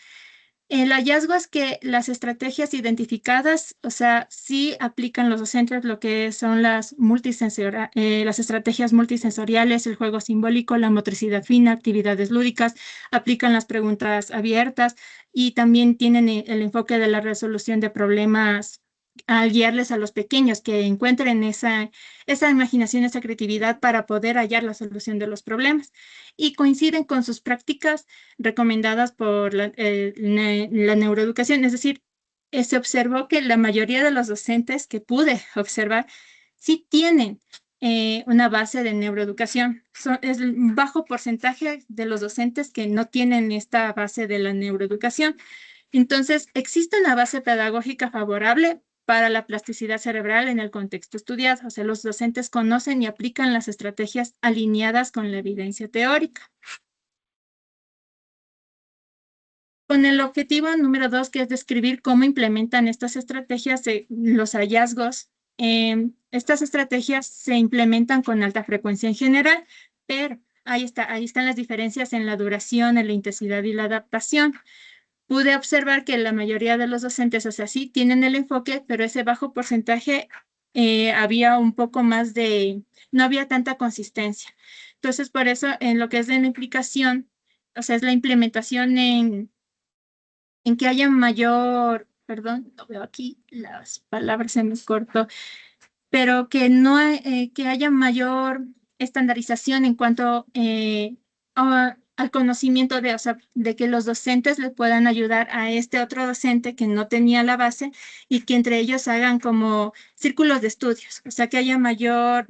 el hallazgo es que las estrategias identificadas, o sea, sí aplican los docentes lo que son las estrategias multisensoriales, el juego simbólico, la motricidad fina, actividades lúdicas, aplican las preguntas abiertas y también tienen el enfoque de la resolución de problemas al guiarles a los pequeños que encuentren esa imaginación, esa creatividad para poder hallar la solución de los problemas. Y coinciden con sus prácticas recomendadas por la neuroeducación, es decir, se observó que la mayoría de los docentes que pude observar sí tienen una base de neuroeducación. Es un bajo porcentaje de los docentes que no tienen esta base de la neuroeducación. Entonces, existe una base pedagógica favorable para la plasticidad cerebral en el contexto estudiado. O sea, los docentes conocen y aplican las estrategias alineadas con la evidencia teórica. Con el objetivo número 2, que es describir cómo implementan estas estrategias, los hallazgos. Estas estrategias se implementan con alta frecuencia en general, pero ahí están las diferencias en la duración, en la intensidad y la adaptación. Pude observar que la mayoría de los docentes, o sea, sí tienen el enfoque, pero ese bajo porcentaje había un poco más no había tanta consistencia. Entonces, por eso, en lo que es de la implicación, o sea, es la implementación en que haya mayor, perdón, no veo aquí las palabras, se me cortó, pero que no que haya mayor estandarización en cuanto al conocimiento o sea, de que los docentes le puedan ayudar a este otro docente que no tenía la base y que entre ellos hagan como círculos de estudios, o sea, que haya mayor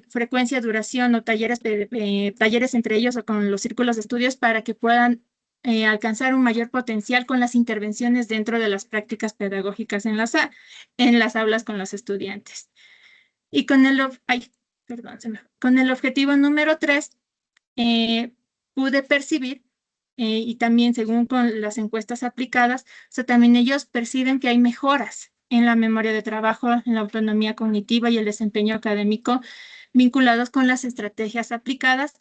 frecuencia, duración o talleres entre ellos o con los círculos de estudios para que puedan alcanzar un mayor potencial con las intervenciones dentro de las prácticas pedagógicas en las aulas con los estudiantes. Y con con el objetivo número 3, pude percibir, y también según con las encuestas aplicadas, o sea, también ellos perciben que hay mejoras en la memoria de trabajo, en la autonomía cognitiva y el desempeño académico vinculados con las estrategias aplicadas,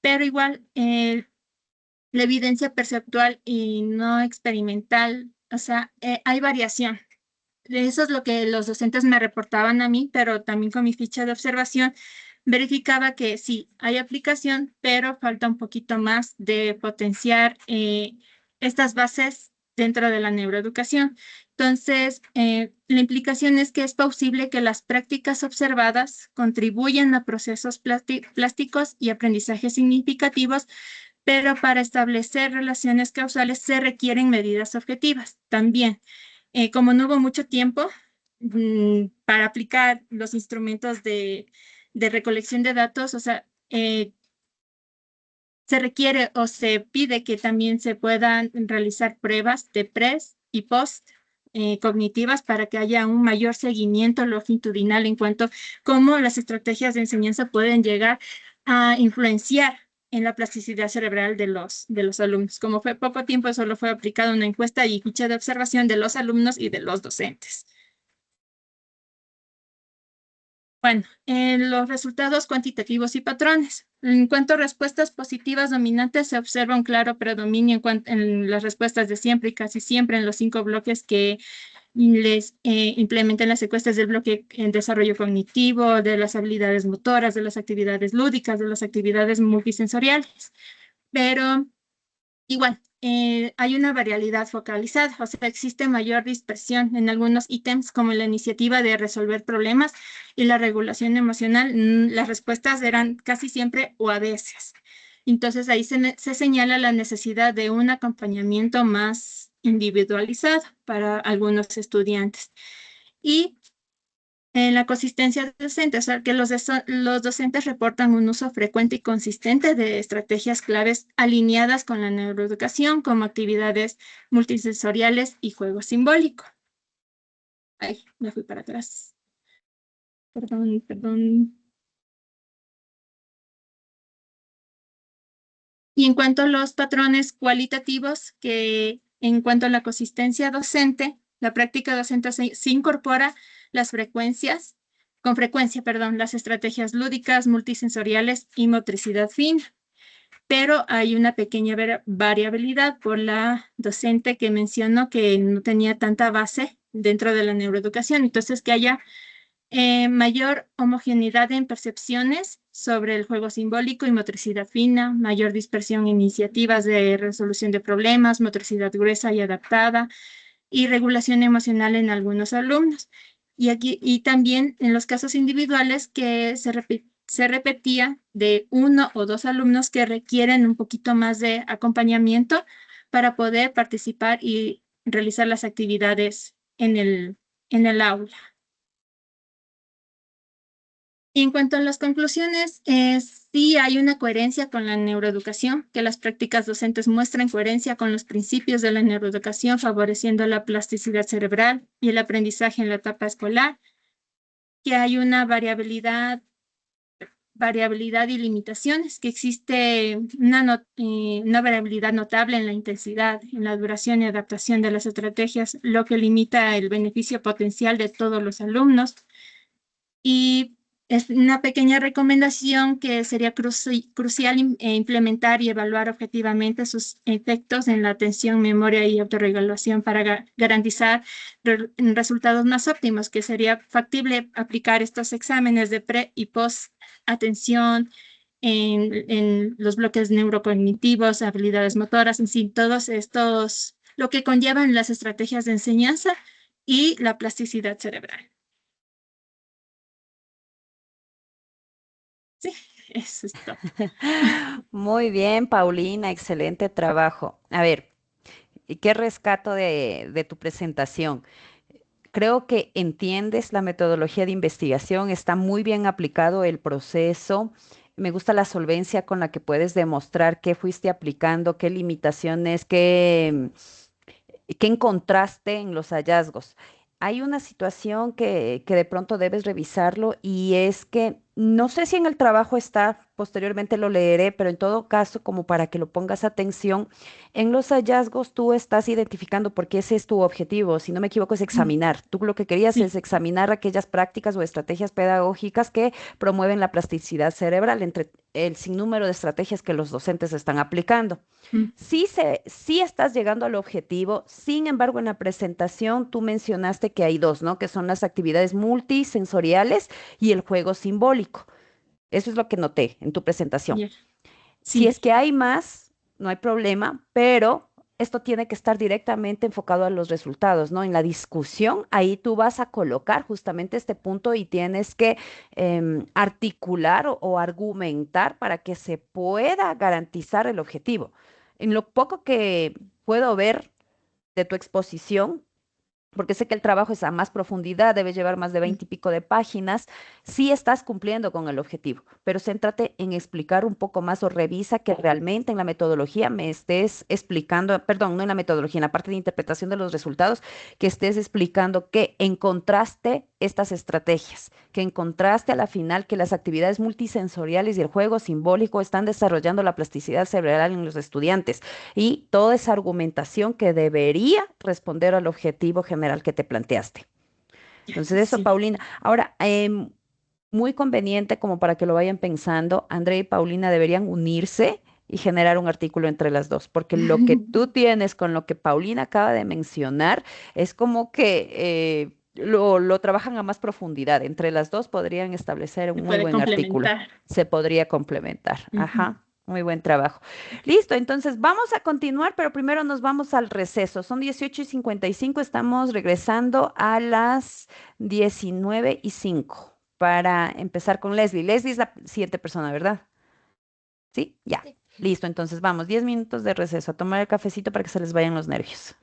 pero igual la evidencia perceptual y no experimental, o sea, hay variación. Eso es lo que los docentes me reportaban a mí, pero también con mi ficha de observación verificaba que sí, hay aplicación, pero falta un poquito más de potenciar estas bases dentro de la neuroeducación. Entonces, la implicación es que es posible que las prácticas observadas contribuyan a procesos plásticos y aprendizajes significativos, pero para establecer relaciones causales se requieren medidas objetivas también. Como no hubo mucho tiempo para aplicar los instrumentos de recolección de datos, o sea, se requiere o se pide que también se puedan realizar pruebas de y post cognitivas para que haya un mayor seguimiento longitudinal en cuanto a cómo las estrategias de enseñanza pueden llegar a influenciar en la plasticidad cerebral de los alumnos. Como fue poco tiempo, solo fue aplicada una encuesta y ficha de observación de los alumnos y de los docentes. Bueno, en los resultados cuantitativos y patrones. En cuanto a respuestas positivas dominantes, se observa un claro predominio en las respuestas de siempre y casi siempre en los 5 bloques que les implementan las encuestas del bloque en desarrollo cognitivo, de las habilidades motoras, de las actividades lúdicas, de las actividades multisensoriales. Pero igual, hay una variabilidad focalizada, o sea, existe mayor dispersión en algunos ítems como la iniciativa de resolver problemas y la regulación emocional. Las respuestas eran casi siempre o a veces. Entonces ahí se señala la necesidad de un acompañamiento más individualizado para algunos estudiantes. Y en la consistencia docente, o sea, que los docentes reportan un uso frecuente y consistente de estrategias claves alineadas con la neuroeducación, como actividades multisensoriales y juego simbólico. Ay, me fui para atrás. Perdón. Y en cuanto a los patrones cualitativos, que en cuanto a la consistencia docente, la práctica docente se incorpora con frecuencia, las estrategias lúdicas, multisensoriales y motricidad fina. Pero hay una pequeña variabilidad por la docente que mencionó que no tenía tanta base dentro de la neuroeducación. Entonces, que haya mayor homogeneidad en percepciones sobre el juego simbólico y motricidad fina, mayor dispersión en iniciativas de resolución de problemas, motricidad gruesa y adaptada, y regulación emocional en algunos alumnos. Y también en los casos individuales que se repetía de 1 o 2 alumnos que requieren un poquito más de acompañamiento para poder participar y realizar las actividades en el aula. Y en cuanto a las conclusiones, sí hay una coherencia con la neuroeducación, que las prácticas docentes muestran coherencia con los principios de la neuroeducación, favoreciendo la plasticidad cerebral y el aprendizaje en la etapa escolar, que hay una variabilidad y limitaciones, que existe una variabilidad notable en la intensidad, en la duración y adaptación de las estrategias, lo que limita el beneficio potencial de todos los alumnos. Y Es una pequeña recomendación que sería crucial implementar y evaluar objetivamente sus efectos en la atención, memoria y autorregulación para garantizar resultados más óptimos, que sería factible aplicar estos exámenes de pre y post atención en los bloques neurocognitivos, habilidades motoras, en sí, todos estos, lo que conllevan las estrategias de enseñanza y la plasticidad cerebral. Sí, eso es todo. Muy bien, Paulina, excelente trabajo. A ver, ¿y qué rescato de tu presentación? Creo que entiendes la metodología de investigación, está muy bien aplicado el proceso. Me gusta la solvencia con la que puedes demostrar qué fuiste aplicando, qué limitaciones, qué encontraste en los hallazgos. Hay una situación que de pronto debes revisarlo y es que no sé si en el trabajo está, posteriormente lo leeré, pero en todo caso, como para que lo pongas atención, en los hallazgos tú estás identificando porque ese es tu objetivo. Si no me equivoco, es examinar. Tú lo que querías Sí, es examinar aquellas prácticas o estrategias pedagógicas que promueven la plasticidad cerebral entre el sinnúmero de estrategias que los docentes están aplicando. mm, Sí estás llegando al objetivo, sin embargo, en la presentación tú mencionaste que hay dos, ¿no? Que son las actividades multisensoriales y el juego simbólico. Eso es lo que noté en tu presentación. ya, Si sí, es que hay más, no hay problema, pero esto tiene que estar directamente enfocado a los resultados, ¿no? En la discusión, ahí tú vas a colocar justamente este punto y tienes que articular o argumentar para que se pueda garantizar el objetivo. En lo poco que puedo ver de tu exposición, porque sé que el trabajo es a más profundidad, debe llevar más de mm, 20 y pico de páginas, sí estás cumpliendo con el objetivo, pero céntrate en explicar un poco más o revisa que realmente en la metodología me estés explicando, perdón, no en la metodología, en la parte de interpretación de los resultados, que estés explicando que encontraste estas estrategias, que encontraste a la final que las actividades multisensoriales y el juego simbólico están desarrollando la plasticidad cerebral en los estudiantes y toda esa argumentación que debería responder al objetivo general que te planteaste. Entonces, eso, sí. Paulina. Ahora, muy conveniente como para que lo vayan pensando, Andrea y Paulina deberían unirse y generar un artículo entre las dos, porque lo que tú tienes con lo que Paulina acaba de mencionar es como que lo trabajan a más profundidad. Entre las dos podrían establecer Se un muy puede buen artículo. complementar. Se podría complementar. Ujú. Ajá. Muy buen trabajo. Listo, entonces vamos a continuar, pero primero nos vamos al receso. Son 18:55, estamos regresando a las 19:05 para empezar con Leslie. Leslie es la siguiente persona, ¿verdad? ¿Sí? Ya. Sí. Listo, entonces vamos, 10 minutos de receso, a tomar el cafecito para que se les vayan los nervios.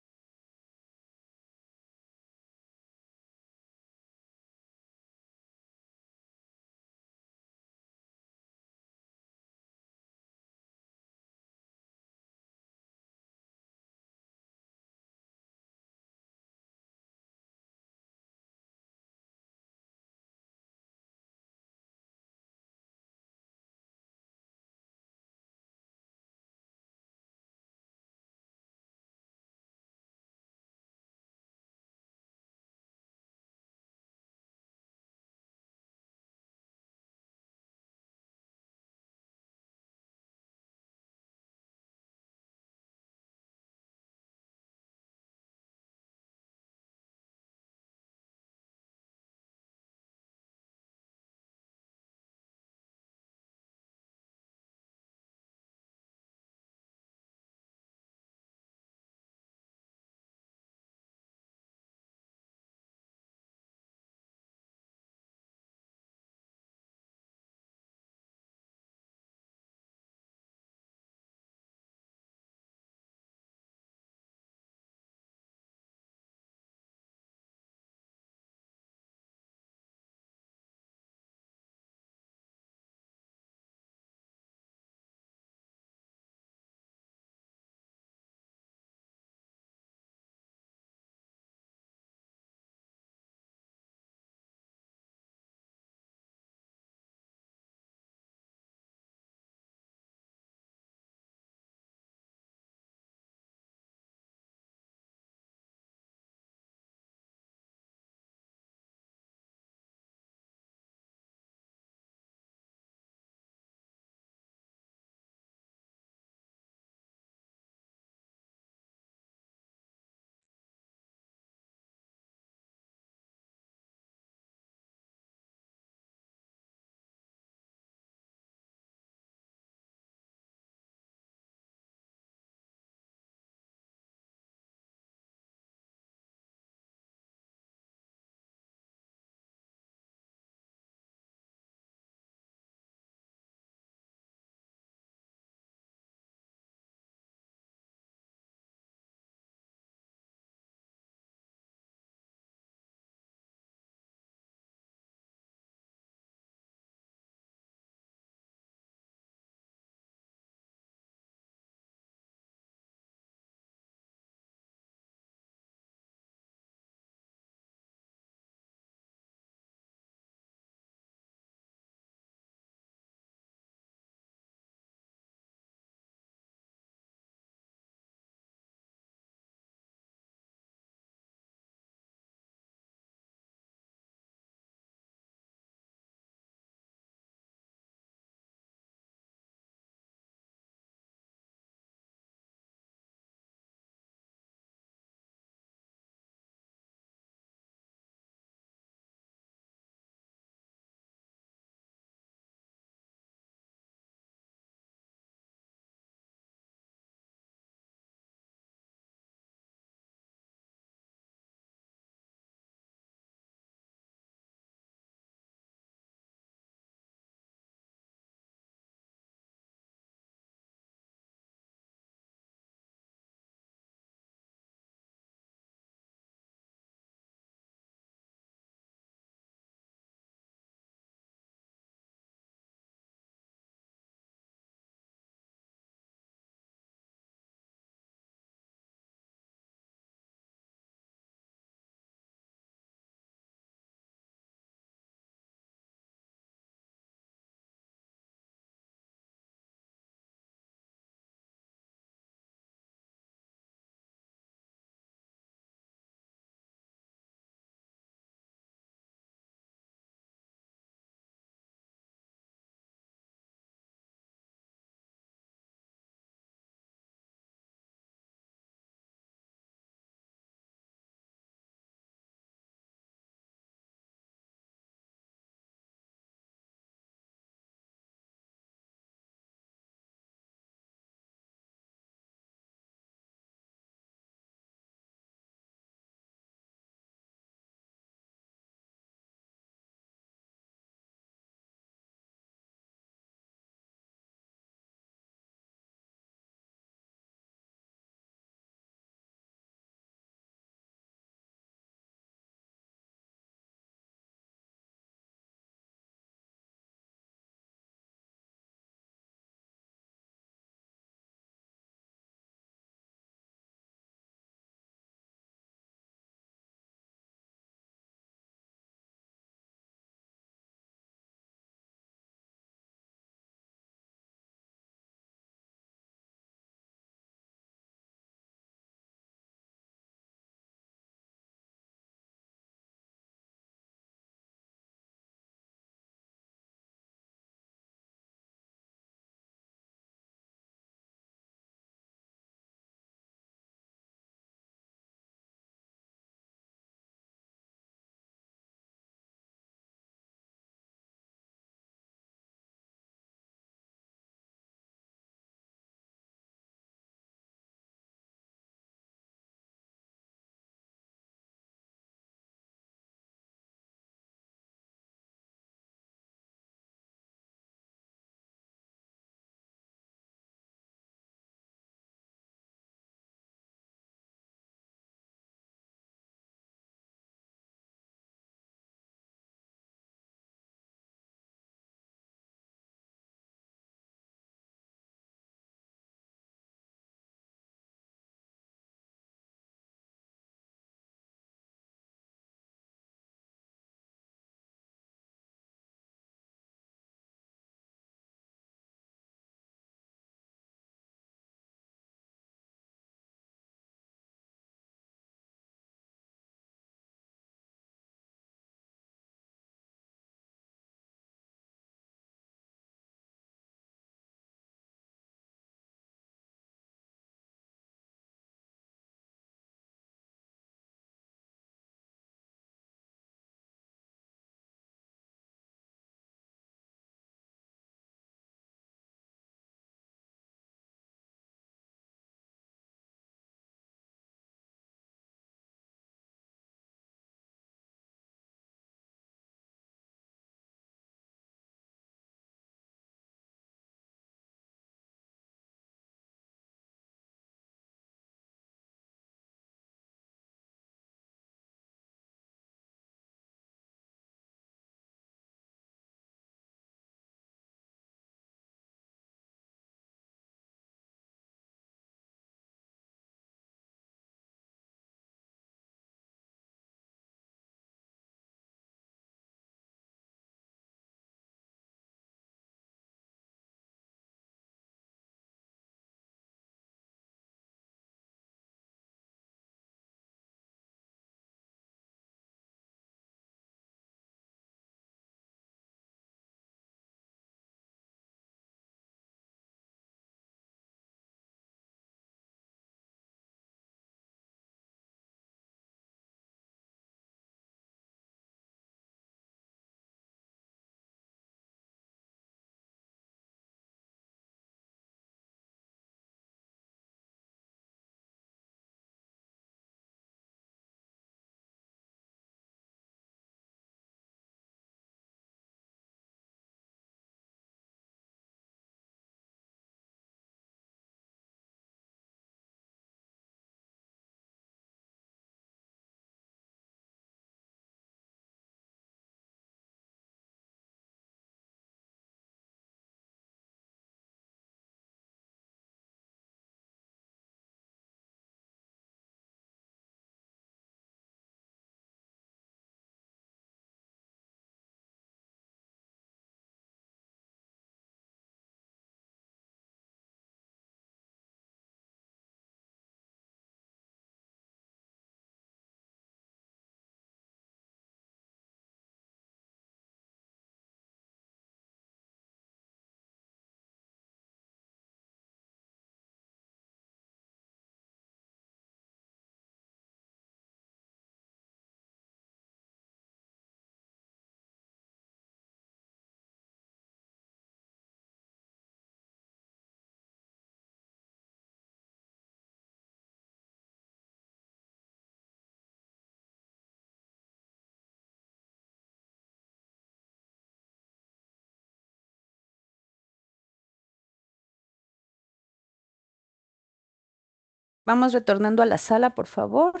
Vamos retornando a la sala, por favor.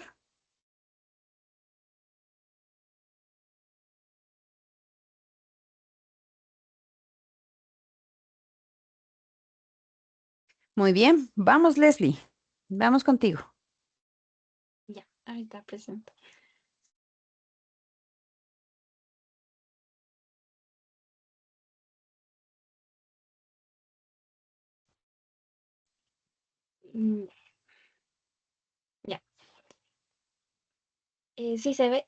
Muy bien, vamos, Leslie. Vamos contigo. Ya, ahorita presento. Mm, Ya. ¿Sí se ve?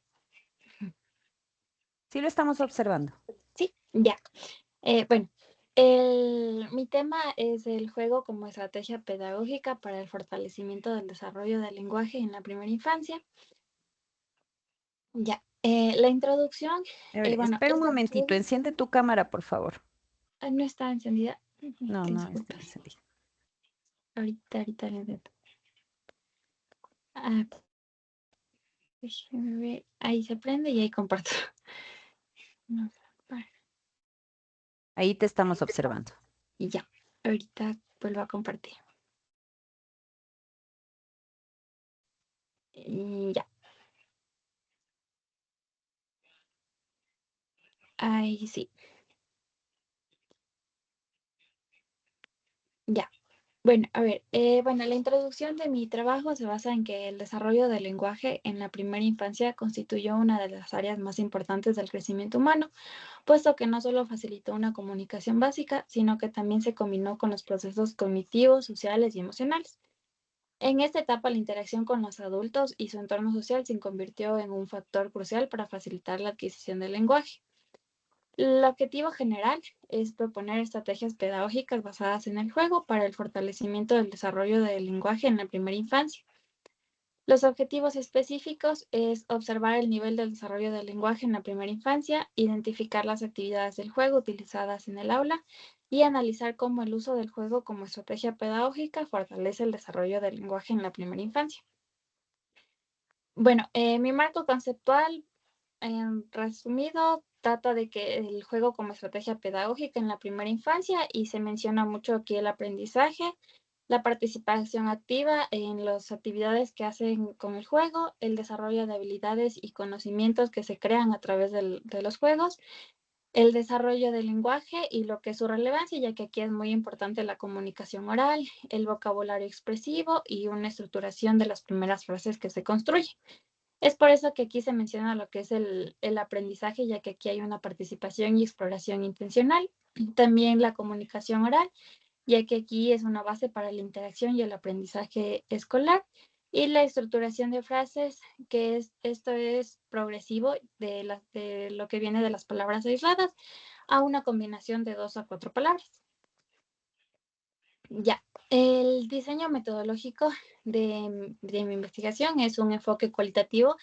Sí lo estamos observando. Sí, ya. Bueno, mi tema es el juego como estrategia pedagógica para el fortalecimiento del desarrollo del lenguaje en la primera infancia. Ya. La introducción, A ver, bueno, espera un este momentito, juego enciende tu cámara, por favor. no está encendida. No, no está Disculpe. encendida. Ahorita le meto. Ah, déjeme ver. Ahí se prende y ahí comparto. No, Ahí te estamos observando. y ya. Ahorita vuelvo a compartir. Y ya. Ahí sí. Ya. Bueno, a ver, bueno, la introducción de mi trabajo se basa en que el desarrollo del lenguaje en la primera infancia constituyó una de las áreas más importantes del crecimiento humano, puesto que no solo facilitó una comunicación básica, sino que también se combinó con los procesos cognitivos, sociales y emocionales. En esta etapa, la interacción con los adultos y su entorno social se convirtió en un factor crucial para facilitar la adquisición del lenguaje. El objetivo general es proponer estrategias pedagógicas basadas en el juego para el fortalecimiento del desarrollo del lenguaje en la primera infancia. Los objetivos específicos es observar el nivel del desarrollo del lenguaje en la primera infancia, identificar las actividades del juego utilizadas en el aula y analizar cómo el uso del juego como estrategia pedagógica fortalece el desarrollo del lenguaje en la primera infancia. Bueno, mi marco conceptual, en resumido, trata de que el juego como estrategia pedagógica en la primera infancia y se menciona mucho aquí el aprendizaje, la participación activa en las actividades que hacen con el juego, el desarrollo de habilidades y conocimientos que se crean a través de los juegos, el desarrollo del lenguaje y lo que es su relevancia, ya que aquí es muy importante la comunicación oral, el vocabulario expresivo y una estructuración de las primeras frases que se construyen. Es por eso que aquí se menciona lo que es el aprendizaje, ya que aquí hay una participación y exploración intencional. También la comunicación oral, ya que aquí es una base para la interacción y el aprendizaje escolar. Y la estructuración de frases, esto es progresivo de lo que viene de las palabras aisladas a una combinación de 2 a 4 palabras. Ya, el diseño metodológico de mi investigación es un enfoque cualitativo,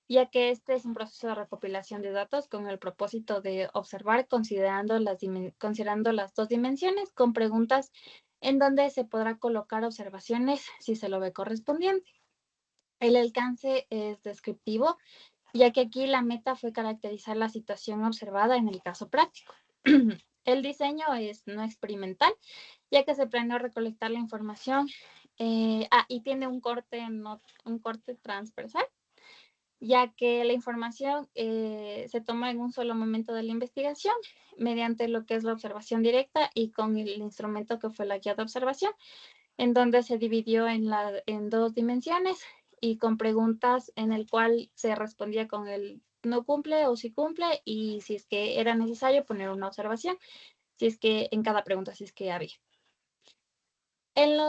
ya que este es un proceso de recopilación de datos con el propósito de observar considerando las dos dimensiones con preguntas en donde se podrá colocar observaciones si se lo ve correspondiente. El alcance es descriptivo, ya que aquí la meta fue caracterizar la situación observada en el caso práctico. El diseño es no experimental, ya que se planeó recolectar la información y tiene un corte transversal, ya que la información se toma en un solo momento de la investigación mediante lo que es la observación directa y con el instrumento que fue la guía de observación, en donde se dividió en 2 dimensiones y con preguntas en el cual se respondía con el no cumple o sí cumple, y si es que era necesario poner una observación, si es que en cada pregunta, si es que había. El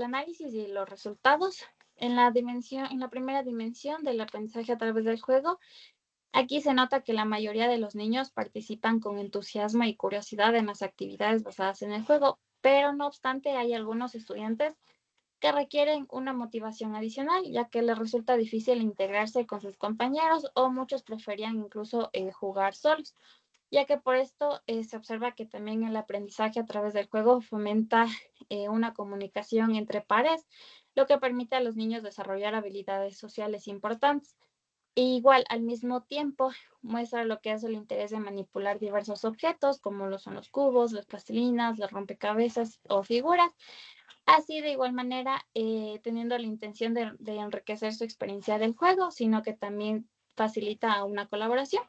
análisis y los resultados en la primera dimensión del aprendizaje a través del juego, aquí se nota que la mayoría de los niños participan con entusiasmo y curiosidad en las actividades basadas en el juego, pero no obstante hay algunos estudiantes que requieren una motivación adicional, ya que les resulta difícil integrarse con sus compañeros o muchos preferían incluso jugar solos, ya que por esto se observa que también el aprendizaje a través del juego fomenta una comunicación entre pares, lo que permite a los niños desarrollar habilidades sociales importantes. E igual, al mismo tiempo, muestra lo que es el interés de manipular diversos objetos, como lo son los cubos, las plastilinas, los rompecabezas o figuras, Así, de igual manera, teniendo la intención de enriquecer su experiencia del juego, sino que también facilita una colaboración.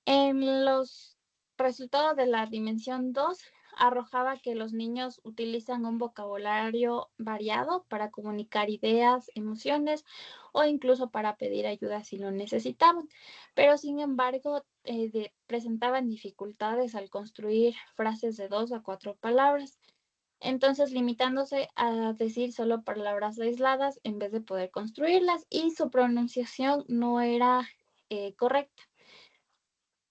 En los resultados de la dimensión 2 arrojaba que los niños utilizan un vocabulario variado para comunicar ideas, emociones o incluso para pedir ayuda si lo necesitaban, pero sin embargo presentaban dificultades al construir frases de 2 a 4 palabras. Entonces, limitándose a decir solo palabras aisladas en vez de poder construirlas, y su pronunciación no era correcta.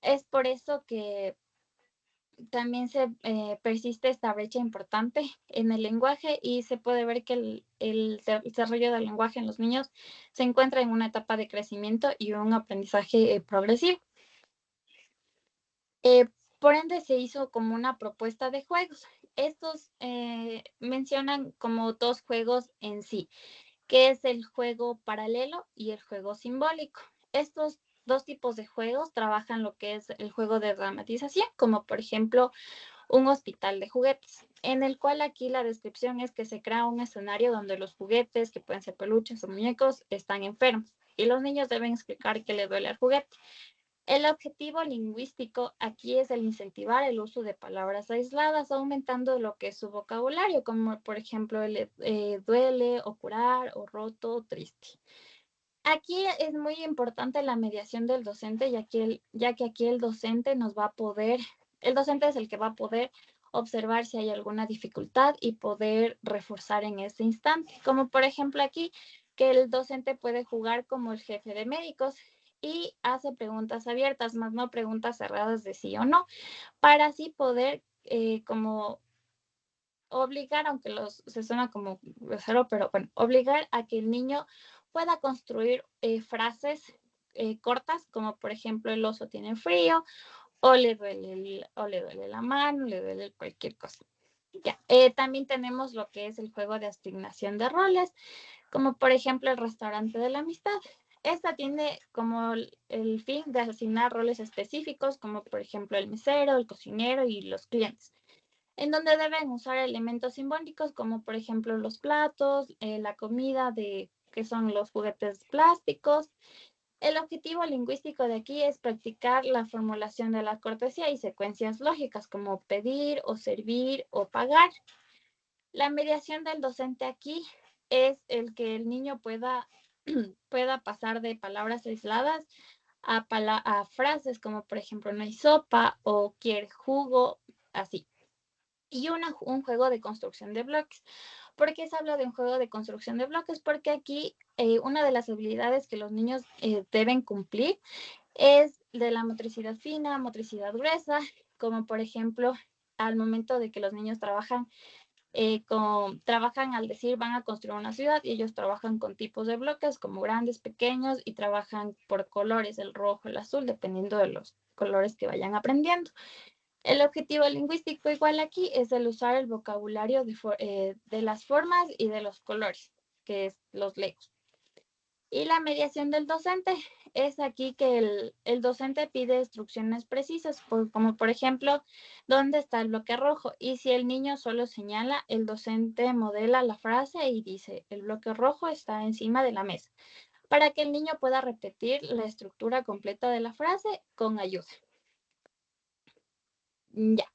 Es por eso que también se persiste esta brecha importante en el lenguaje, y se puede ver que el desarrollo del lenguaje en los niños se encuentra en una etapa de crecimiento y un aprendizaje progresivo. Por ende, se hizo como una propuesta de juegos. Estos mencionan como 2 juegos en sí, que es el juego paralelo y el juego simbólico. Estos 2 tipos de juegos trabajan lo que es el juego de dramatización, como por ejemplo un hospital de juguetes, en el cual aquí la descripción es que se crea un escenario donde los juguetes, que pueden ser peluches o muñecos, están enfermos y los niños deben explicar qué le duele al juguete. El objetivo lingüístico aquí es el incentivar el uso de palabras aisladas, aumentando lo que es su vocabulario, como por ejemplo el duele o curar o roto o triste. Aquí es muy importante la mediación del docente, ya que aquí el docente el docente es el que va a poder observar si hay alguna dificultad y poder reforzar en ese instante. Como por ejemplo aquí, que el docente puede jugar como el jefe de médicos y hace preguntas abiertas, más no preguntas cerradas de sí o no, para así poder como obligar, aunque se suena como grosero, pero bueno, obligar a que el niño pueda construir frases cortas, como por ejemplo el oso tiene frío, o le duele la mano, le duele cualquier cosa. Ya. También tenemos lo que es el juego de asignación de roles, como por ejemplo el restaurante de la amistad. Esta tiene como el fin de asignar roles específicos, como por ejemplo el mesero, el cocinero y los clientes, en donde deben usar elementos simbólicos como por ejemplo los platos, la comida que son los juguetes plásticos. El objetivo lingüístico de aquí es practicar la formulación de la cortesía y secuencias lógicas como pedir o servir o pagar. La mediación del docente aquí es el que el niño pueda pasar de palabras aisladas a frases como por ejemplo no hay sopa o quiere jugo, así. Y un juego de construcción de bloques. ¿Por qué se habla de un juego de construcción de bloques? Porque aquí una de las habilidades que los niños deben cumplir es de la motricidad fina, motricidad gruesa, como por ejemplo al momento de que los niños trabajan al decir van a construir una ciudad, y ellos trabajan con tipos de bloques como grandes, pequeños, y trabajan por colores, el rojo, el azul, dependiendo de los colores que vayan aprendiendo. El objetivo lingüístico igual aquí es el usar el vocabulario de las formas y de los colores, que es los legos. Y la mediación del docente es aquí que el docente pide instrucciones precisas, como por ejemplo, ¿dónde está el bloque rojo? Y si el niño solo señala, el docente modela la frase y dice, el bloque rojo está encima de la mesa, para que el niño pueda repetir la estructura completa de la frase con ayuda. Ya.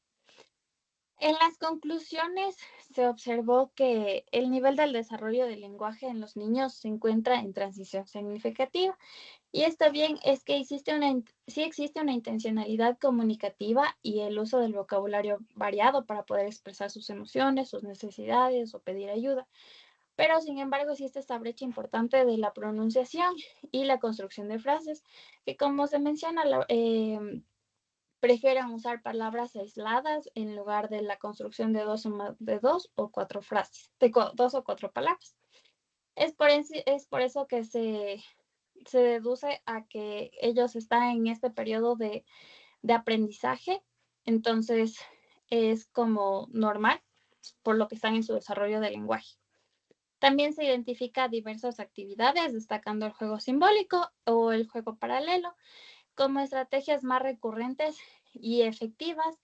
En las conclusiones se observó que el nivel del desarrollo del lenguaje en los niños se encuentra en transición significativa. Y esto bien es que sí existe una intencionalidad comunicativa y el uso del vocabulario variado para poder expresar sus emociones, sus necesidades o pedir ayuda. Pero sin embargo existe esta brecha importante de la pronunciación y la construcción de frases, que como se menciona, prefieren usar palabras aisladas en lugar de la construcción de dos o cuatro frases, de 2 o 4 palabras. Es por eso que se deduce a que ellos están en este periodo de aprendizaje, entonces es como normal, por lo que están en su desarrollo del lenguaje. También se identifica diversas actividades, destacando el juego simbólico o el juego paralelo como estrategias más recurrentes y efectivas,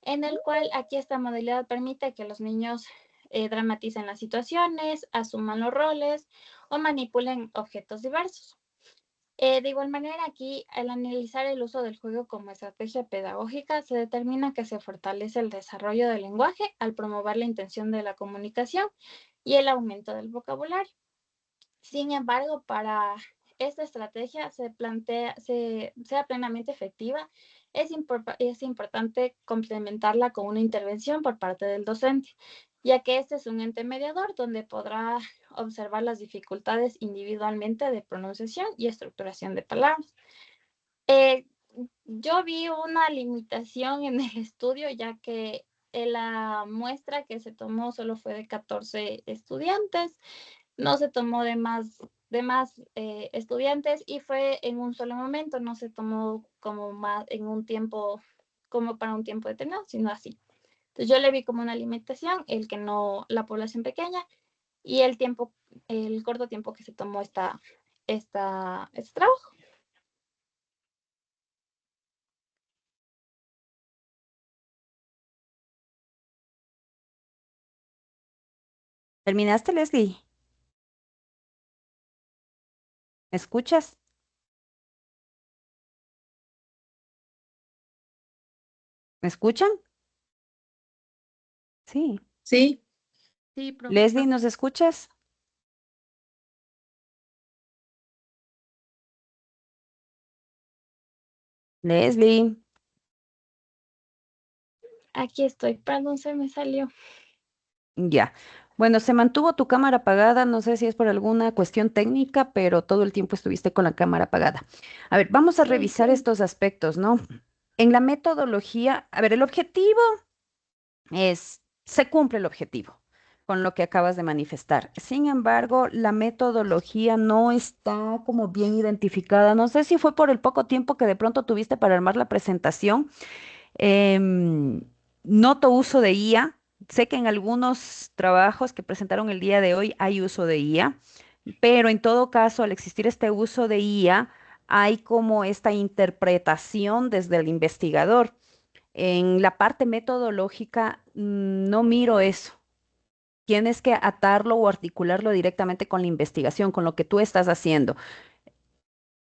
en el cual aquí esta modalidad permite que los niños dramaticen las situaciones, asuman los roles o manipulen objetos diversos. De igual manera, aquí, al analizar el uso del juego como estrategia pedagógica, se determina que se fortalece el desarrollo del lenguaje al promover la intención de la comunicación y el aumento del vocabulario. Sin embargo, para esta estrategia sea plenamente efectiva, es importante complementarla con una intervención por parte del docente, ya que este es un ente mediador donde podrá observar las dificultades individualmente de pronunciación y estructuración de palabras. Yo vi una limitación en el estudio, ya que la muestra que se tomó solo fue de 14 estudiantes, no se tomó de más estudiantes y fue en un solo momento, no se tomó como más en un tiempo, como para un tiempo determinado, sino así. Entonces yo le vi como una limitación, el que no, la población pequeña y el corto tiempo que se tomó este trabajo. ¿Terminaste, Leslie? ¿Me escuchas? ¿Me escuchan? Sí. Sí, Sí, profe. Leslie, ¿nos escuchas? Leslie. Aquí estoy, perdón, se me salió. Ya. Bueno, se mantuvo tu cámara apagada, no sé si es por alguna cuestión técnica, pero todo el tiempo estuviste con la cámara apagada. A ver, vamos a revisar estos aspectos, ¿no? En la metodología, a ver, el objetivo se cumple el objetivo con lo que acabas de manifestar. Sin embargo, la metodología no está como bien identificada. No sé si fue por el poco tiempo que de pronto tuviste para armar la presentación. Em, Noto uso de IA. Sé que en algunos trabajos que presentaron el día de hoy hay uso de IA, pero en todo caso, al existir este uso de IA, hay como esta interpretación desde el investigador. En la parte metodológica, no miro eso. Tienes que atarlo o articularlo directamente con la investigación, con lo que tú estás haciendo.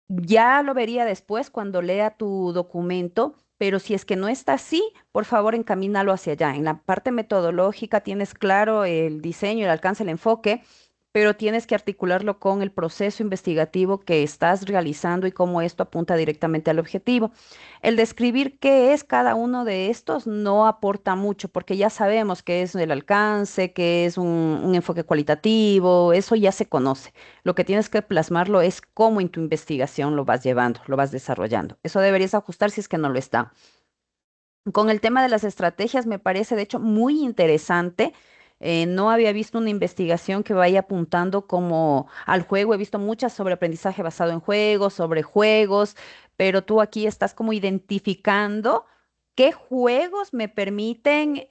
Ya lo vería después cuando lea tu documento, pero si es que no está así, por favor encamínalo hacia allá. En la parte metodológica tienes claro el diseño, el alcance, el enfoque, pero tienes que articularlo con el proceso investigativo que estás realizando y cómo esto apunta directamente al objetivo. El describir qué es cada uno de estos no aporta mucho porque ya sabemos qué es el alcance, qué es un enfoque cualitativo, eso ya se conoce. Lo que tienes que plasmarlo es cómo en tu investigación lo vas llevando, lo vas desarrollando. Eso deberías ajustar si es que no lo está. Con el tema de las estrategias me parece de hecho muy interesante. No había visto una investigación que vaya apuntando como al juego. He visto muchas sobre aprendizaje basado en juegos, sobre juegos, pero tú aquí estás como identificando qué juegos me permiten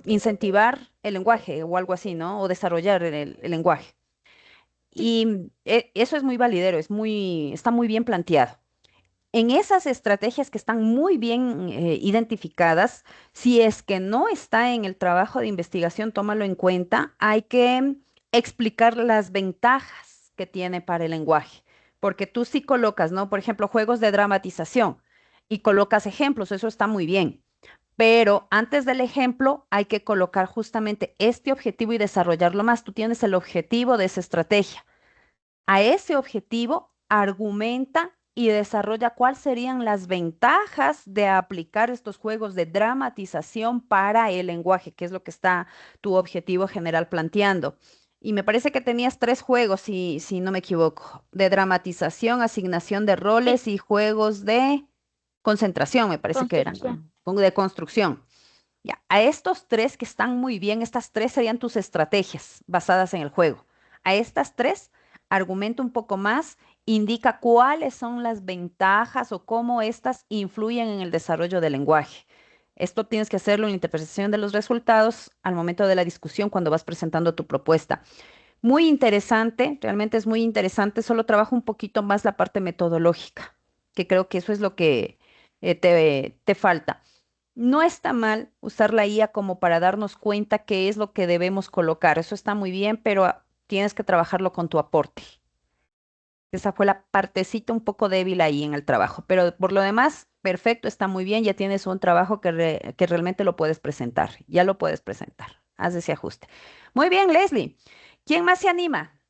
incentivar el lenguaje o algo así, ¿no? O desarrollar el lenguaje. Sí, Y eso es muy validero, está muy bien planteado. En esas estrategias que están muy bien identificadas, si es que no está en el trabajo de investigación, tómalo en cuenta. Hay que explicar las ventajas que tiene para el lenguaje, porque tú sí colocas, ¿no? Por ejemplo, juegos de dramatización y colocas ejemplos, eso está muy bien. Pero antes del ejemplo hay que colocar justamente este objetivo y desarrollarlo más. Tú tienes el objetivo de esa estrategia. A ese objetivo, argumenta y desarrolla cuáles serían las ventajas de aplicar estos juegos de dramatización para el lenguaje, que es lo que está tu objetivo general planteando. Y me parece que tenías tres juegos, si no me equivoco, de dramatización, asignación de Sí, roles y juegos de concentración, me parece que eran, construcción. de construcción. Ya, a estos tres que están muy bien, estas tres serían tus estrategias basadas en el juego. A estas tres, argumenta un poco más, indica cuáles son las ventajas o cómo estas influyen en el desarrollo del lenguaje. Esto tienes que hacerlo en la interpretación de los resultados al momento de la discusión cuando vas presentando tu propuesta. Muy interesante, realmente es muy interesante, solo trabajo un poquito más la parte metodológica, que creo que eso es lo que te falta. No está mal usar la IA como para darnos cuenta qué es lo que debemos colocar. Eso está muy bien, pero tienes que trabajarlo con tu aporte. Esa fue la partecita un poco débil ahí en el trabajo, pero por lo demás, perfecto, está muy bien, ya tienes un trabajo que realmente lo puedes presentar, ya lo puedes presentar. Haz ese ajuste. Muy bien, Leslie. ¿Quién más se anima?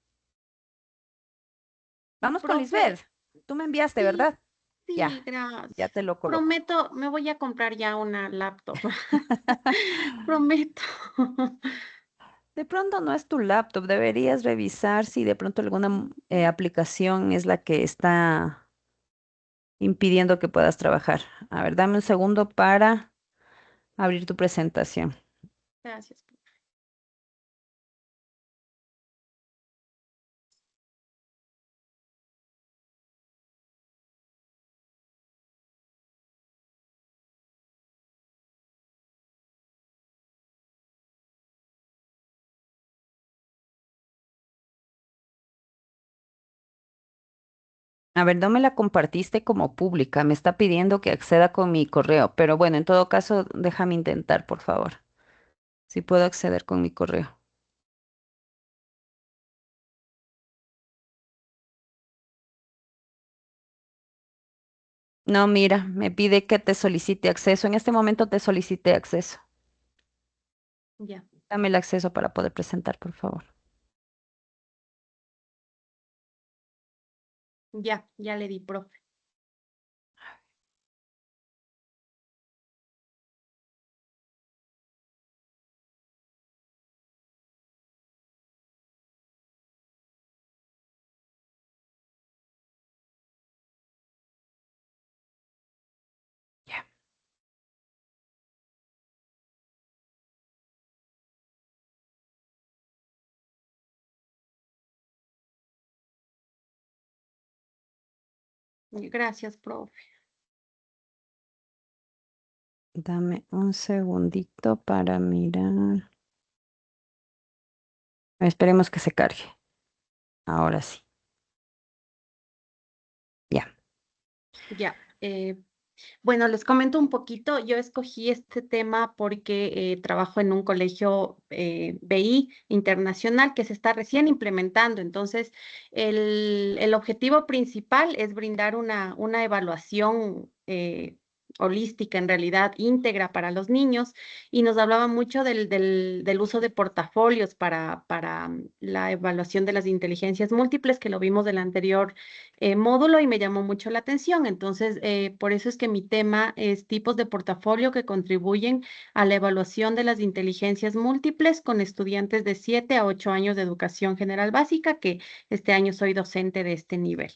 Vamos con Profe, Lisbeth. Tú me enviaste, sí, ¿verdad? sí, Ya, ya gracias. te lo coloco. Prometo, me voy a comprar ya una laptop. Prometo. De pronto no es tu laptop, deberías revisar si de pronto alguna aplicación es la que está impidiendo que puedas trabajar. A ver, dame un segundo para abrir tu presentación. Gracias. A ver, no me la compartiste como pública, me está pidiendo que acceda con mi correo, pero bueno, en todo caso, déjame intentar, por favor, si puedo acceder con mi correo. No, mira, me pide que te solicite acceso. En este momento te solicité acceso. Ya, Dame el acceso para poder presentar, por favor. ya le di, profe. Ya. Gracias, profe. Dame un segundito para mirar. Esperemos que se cargue. Ahora sí. Ya. Ya. Bueno, les comento un poquito. Yo escogí este tema porque trabajo en un colegio BI internacional que se está recién implementando. Entonces, el objetivo principal es brindar una evaluación holística, en realidad íntegra para los niños. Y nos hablaba mucho del uso de portafolios para la evaluación de las inteligencias múltiples, que lo vimos del anterior módulo y me llamó mucho la atención. Entonces, por eso es que mi tema es tipos de portafolio que contribuyen a la evaluación de las inteligencias múltiples con estudiantes de 7 a 8 años de educación general básica, que este año soy docente de este nivel.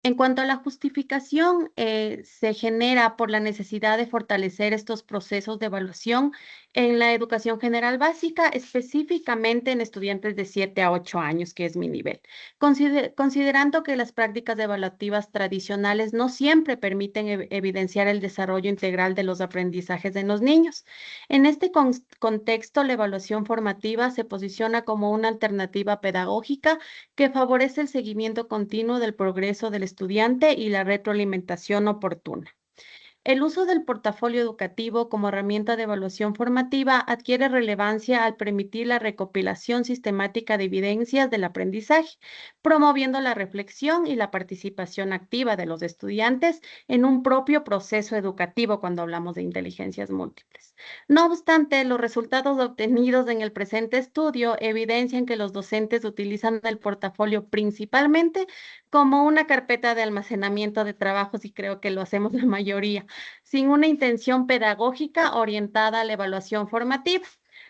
En cuanto a la justificación, se genera por la necesidad de fortalecer estos procesos de evaluación en la educación general básica, específicamente en estudiantes de 7 a 8 años, que es mi nivel. Considerando que las prácticas evaluativas tradicionales no siempre permiten evidenciar el desarrollo integral de los aprendizajes de los niños. En este contexto, la evaluación formativa se posiciona como una alternativa pedagógica que favorece el seguimiento continuo del progreso del estudiante y la retroalimentación oportuna. El uso del portafolio educativo como herramienta de evaluación formativa adquiere relevancia al permitir la recopilación sistemática de evidencias del aprendizaje, promoviendo la reflexión y la participación activa de los estudiantes en un propio proceso educativo cuando hablamos de inteligencias múltiples. No obstante, los resultados obtenidos en el presente estudio evidencian que los docentes utilizan el portafolio principalmente como una carpeta de almacenamiento de trabajos y creo que lo hacemos la mayoría sin una intención pedagógica orientada a la evaluación formativa,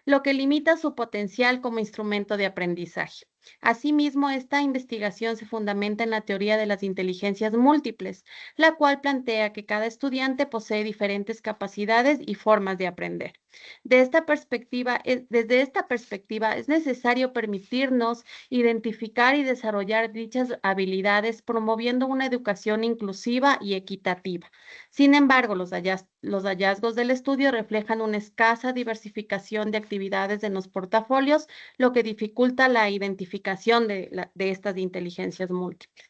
lo que limita su potencial como instrumento de aprendizaje. Asimismo, esta investigación se fundamenta en la teoría de las inteligencias múltiples, la cual plantea que cada estudiante posee diferentes capacidades y formas de aprender. Desde esta perspectiva, es necesario permitirnos identificar y desarrollar dichas habilidades, promoviendo una educación inclusiva y equitativa. Sin embargo, los hallazgos del estudio reflejan una escasa diversificación de actividades en los portafolios, lo que dificulta la identificación de estas inteligencias múltiples.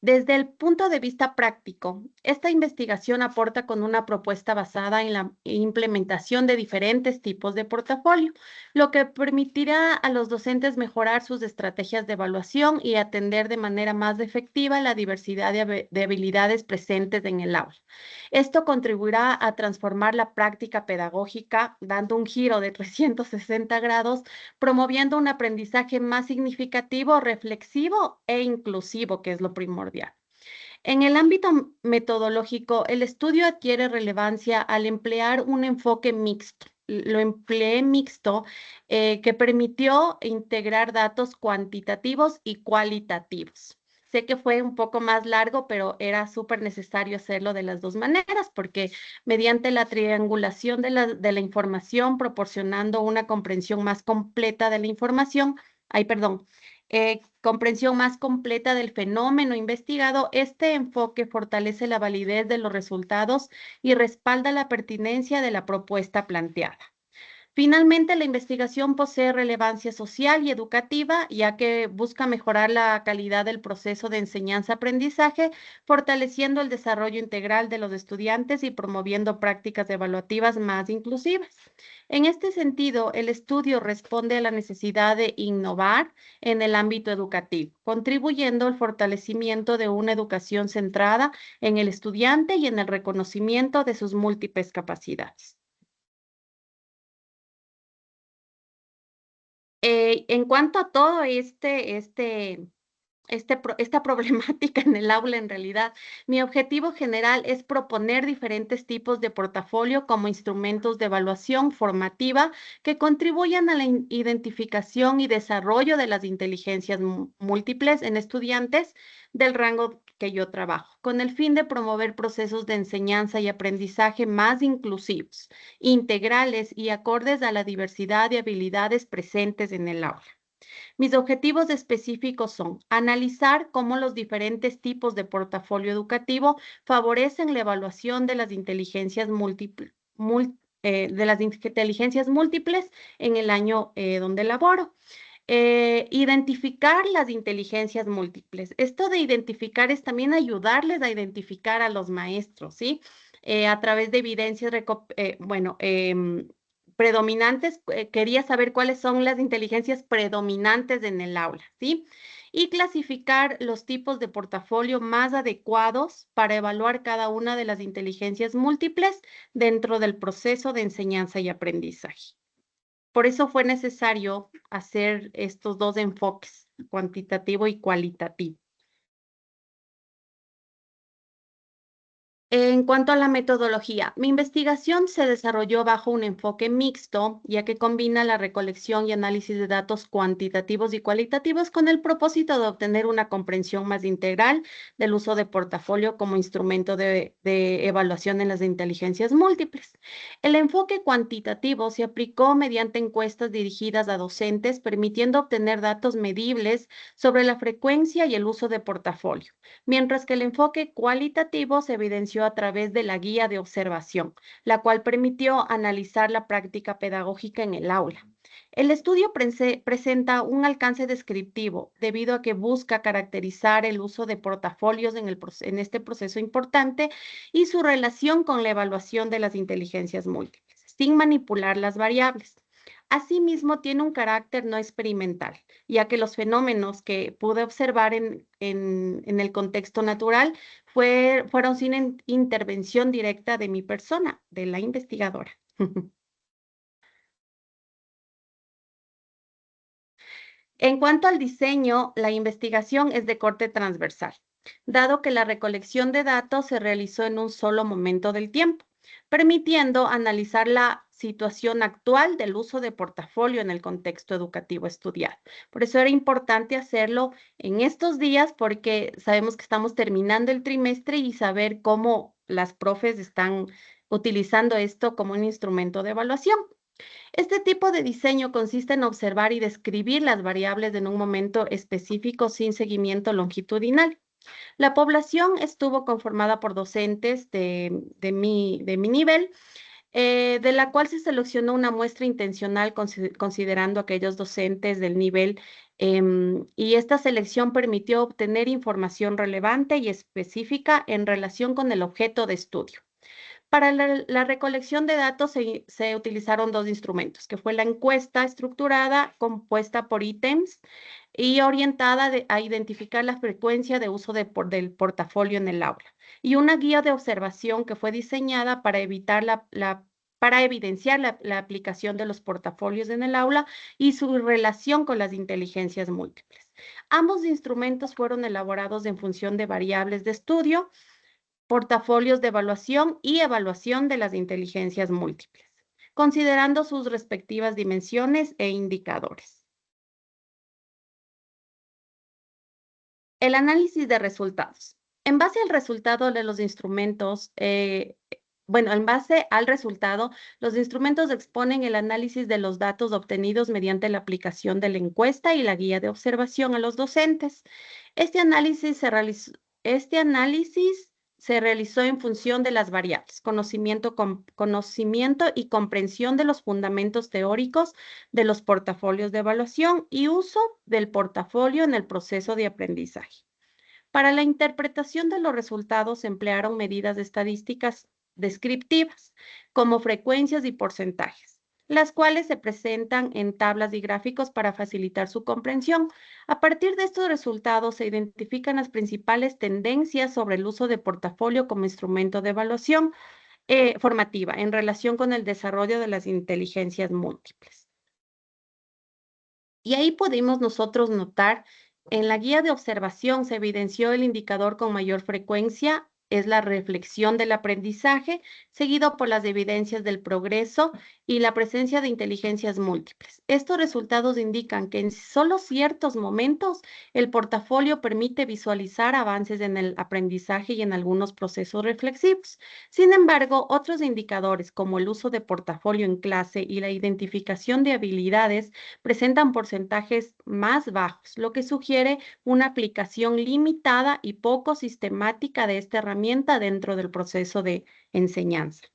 Desde el punto de vista práctico, esta investigación aporta con una propuesta basada en la implementación de diferentes tipos de portafolio, lo que permitirá a los docentes mejorar sus estrategias de evaluación y atender de manera más efectiva la diversidad de habilidades presentes en el aula. Esto contribuirá a transformar la práctica pedagógica, dando un giro de 360 grados, promoviendo un aprendizaje más significativo, reflexivo e inclusivo, que es lo primordial. En el ámbito metodológico, el estudio adquiere relevancia al emplear un enfoque mixto. Lo empleé mixto que permitió integrar datos cuantitativos y cualitativos. Sé que fue un poco más largo, pero era súper necesario hacerlo de las dos maneras, porque mediante la triangulación de la información, proporcionando una comprensión más completa de la información, comprensión más completa del fenómeno investigado, este enfoque fortalece la validez de los resultados y respalda la pertinencia de la propuesta planteada. Finalmente, la investigación posee relevancia social y educativa, ya que busca mejorar la calidad del proceso de enseñanza-aprendizaje, fortaleciendo el desarrollo integral de los estudiantes y promoviendo prácticas evaluativas más inclusivas. En este sentido, el estudio responde a la necesidad de innovar en el ámbito educativo, contribuyendo al fortalecimiento de una educación centrada en el estudiante y en el reconocimiento de sus múltiples capacidades. En cuanto a todo esta problemática en el aula, en realidad, mi objetivo general es proponer diferentes tipos de portafolio como instrumentos de evaluación formativa que contribuyan a la identificación y desarrollo de las inteligencias múltiples en estudiantes del rango que yo trabajo, con el fin de promover procesos de enseñanza y aprendizaje más inclusivos, integrales y acordes a la diversidad de habilidades presentes en el aula. Mis objetivos específicos son analizar cómo los diferentes tipos de portafolio educativo favorecen la evaluación de las inteligencias múltiples en el año donde laboro. Identificar las inteligencias múltiples. Esto de identificar es también ayudarles a identificar a los maestros, ¿sí? A través de evidencias, predominantes, quería saber cuáles son las inteligencias predominantes en el aula, ¿sí? Y clasificar los tipos de portafolio más adecuados para evaluar cada una de las inteligencias múltiples dentro del proceso de enseñanza y aprendizaje. Por eso fue necesario hacer estos dos enfoques, cuantitativo y cualitativo. En cuanto a la metodología, mi investigación se desarrolló bajo un enfoque mixto, ya que combina la recolección y análisis de datos cuantitativos y cualitativos con el propósito de obtener una comprensión más integral del uso de portafolio como instrumento de evaluación en las inteligencias múltiples. El enfoque cuantitativo se aplicó mediante encuestas dirigidas a docentes, permitiendo obtener datos medibles sobre la frecuencia y el uso de portafolio, mientras que el enfoque cualitativo se evidenció a través de la guía de observación, la cual permitió analizar la práctica pedagógica en el aula. El estudio presenta un alcance descriptivo debido a que busca caracterizar el uso de portafolios en este proceso importante y su relación con la evaluación de las inteligencias múltiples, sin manipular las variables. Asimismo, tiene un carácter no experimental, ya que los fenómenos que pude observar en el contexto natural fueron sin intervención directa de mi persona, de la investigadora. En cuanto al diseño, la investigación es de corte transversal, dado que la recolección de datos se realizó en un solo momento del tiempo, permitiendo analizar la situación actual del uso de portafolio en el contexto educativo estudiado. Por eso era importante hacerlo en estos días, porque sabemos que estamos terminando el trimestre y saber cómo las profes están utilizando esto como un instrumento de evaluación. Este tipo de diseño consiste en observar y describir las variables en un momento específico sin seguimiento longitudinal. La población estuvo conformada por docentes de mi nivel de la cual se seleccionó una muestra intencional considerando aquellos docentes del nivel y esta selección permitió obtener información relevante y específica en relación con el objeto de estudio. Para la recolección de datos se utilizaron dos instrumentos, que fue la encuesta estructurada compuesta por ítems y orientada a identificar la frecuencia de uso del portafolio en el aula, y una guía de observación que fue diseñada para para evidenciar la aplicación de los portafolios en el aula y su relación con las inteligencias múltiples. Ambos instrumentos fueron elaborados en función de variables de estudio, portafolios de evaluación y evaluación de las inteligencias múltiples, considerando sus respectivas dimensiones e indicadores. El análisis de resultados. En base al resultado de los instrumentos, en base al resultado, los instrumentos exponen el análisis de los datos obtenidos mediante la aplicación de la encuesta y la guía de observación a los docentes. Este análisis se realizó en función de las variables, conocimiento y comprensión de los fundamentos teóricos de los portafolios de evaluación y uso del portafolio en el proceso de aprendizaje. Para la interpretación de los resultados se emplearon medidas estadísticas descriptivas, como frecuencias y porcentajes, las cuales se presentan en tablas y gráficos para facilitar su comprensión. A partir de estos resultados se identifican las principales tendencias sobre el uso de portafolio como instrumento de evaluación formativa en relación con el desarrollo de las inteligencias múltiples. Y ahí pudimos nosotros notar, en la guía de observación se evidenció el indicador con mayor frecuencia, es la reflexión del aprendizaje, seguido por las evidencias del progreso y la presencia de inteligencias múltiples. Estos resultados indican que en solo ciertos momentos el portafolio permite visualizar avances en el aprendizaje y en algunos procesos reflexivos. Sin embargo, otros indicadores como el uso de portafolio en clase y la identificación de habilidades presentan porcentajes más bajos, lo que sugiere una aplicación limitada y poco sistemática de esta herramienta dentro del proceso de enseñanza.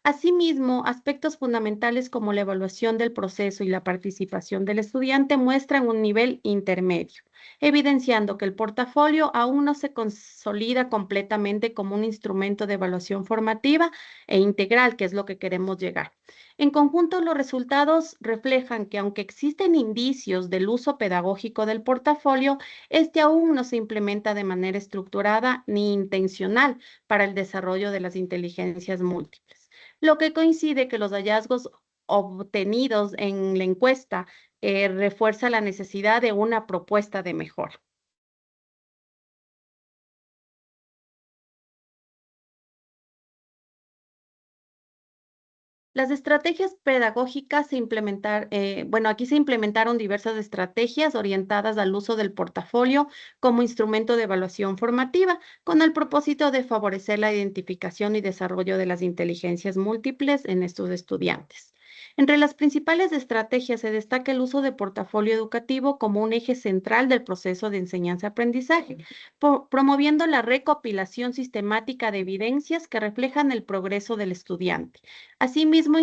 Asimismo, aspectos fundamentales como la evaluación del proceso y la participación del estudiante muestran un nivel intermedio, evidenciando que el portafolio aún no se consolida completamente como un instrumento de evaluación formativa e integral, que es lo que queremos llegar. En conjunto, los resultados reflejan que aunque existen indicios del uso pedagógico del portafolio, este aún no se implementa de manera estructurada ni intencional para el desarrollo de las inteligencias múltiples, lo que coincide que los hallazgos obtenidos en la encuesta refuerza la necesidad de una propuesta de mejora. Las estrategias pedagógicas aquí se implementaron diversas estrategias orientadas al uso del portafolio como instrumento de evaluación formativa, con el propósito de favorecer la identificación y desarrollo de las inteligencias múltiples en estos estudiantes. Entre las principales estrategias se destaca el uso de portafolio educativo como un eje central del proceso de enseñanza-aprendizaje, promoviendo la recopilación sistemática de evidencias que reflejan el progreso del estudiante. Asimismo,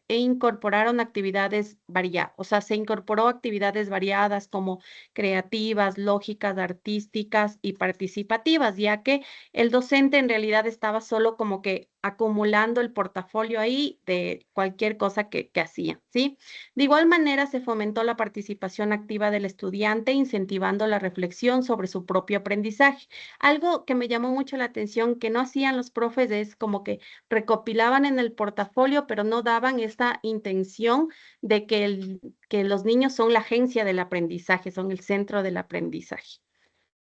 incorporaron actividades variadas, se incorporó actividades variadas como creativas, lógicas, artísticas y participativas, ya que el docente en realidad estaba solo como que acumulando el portafolio ahí de cualquier cosa que hacía, ¿sí? De igual manera, se fomentó la participación activa del estudiante, incentivando la reflexión sobre su propio aprendizaje. Algo que me llamó mucho la atención que no hacían los profes es como que recopilaban en el portafolio, pero no daban esta intención de que los niños son la agencia del aprendizaje, son el centro del aprendizaje.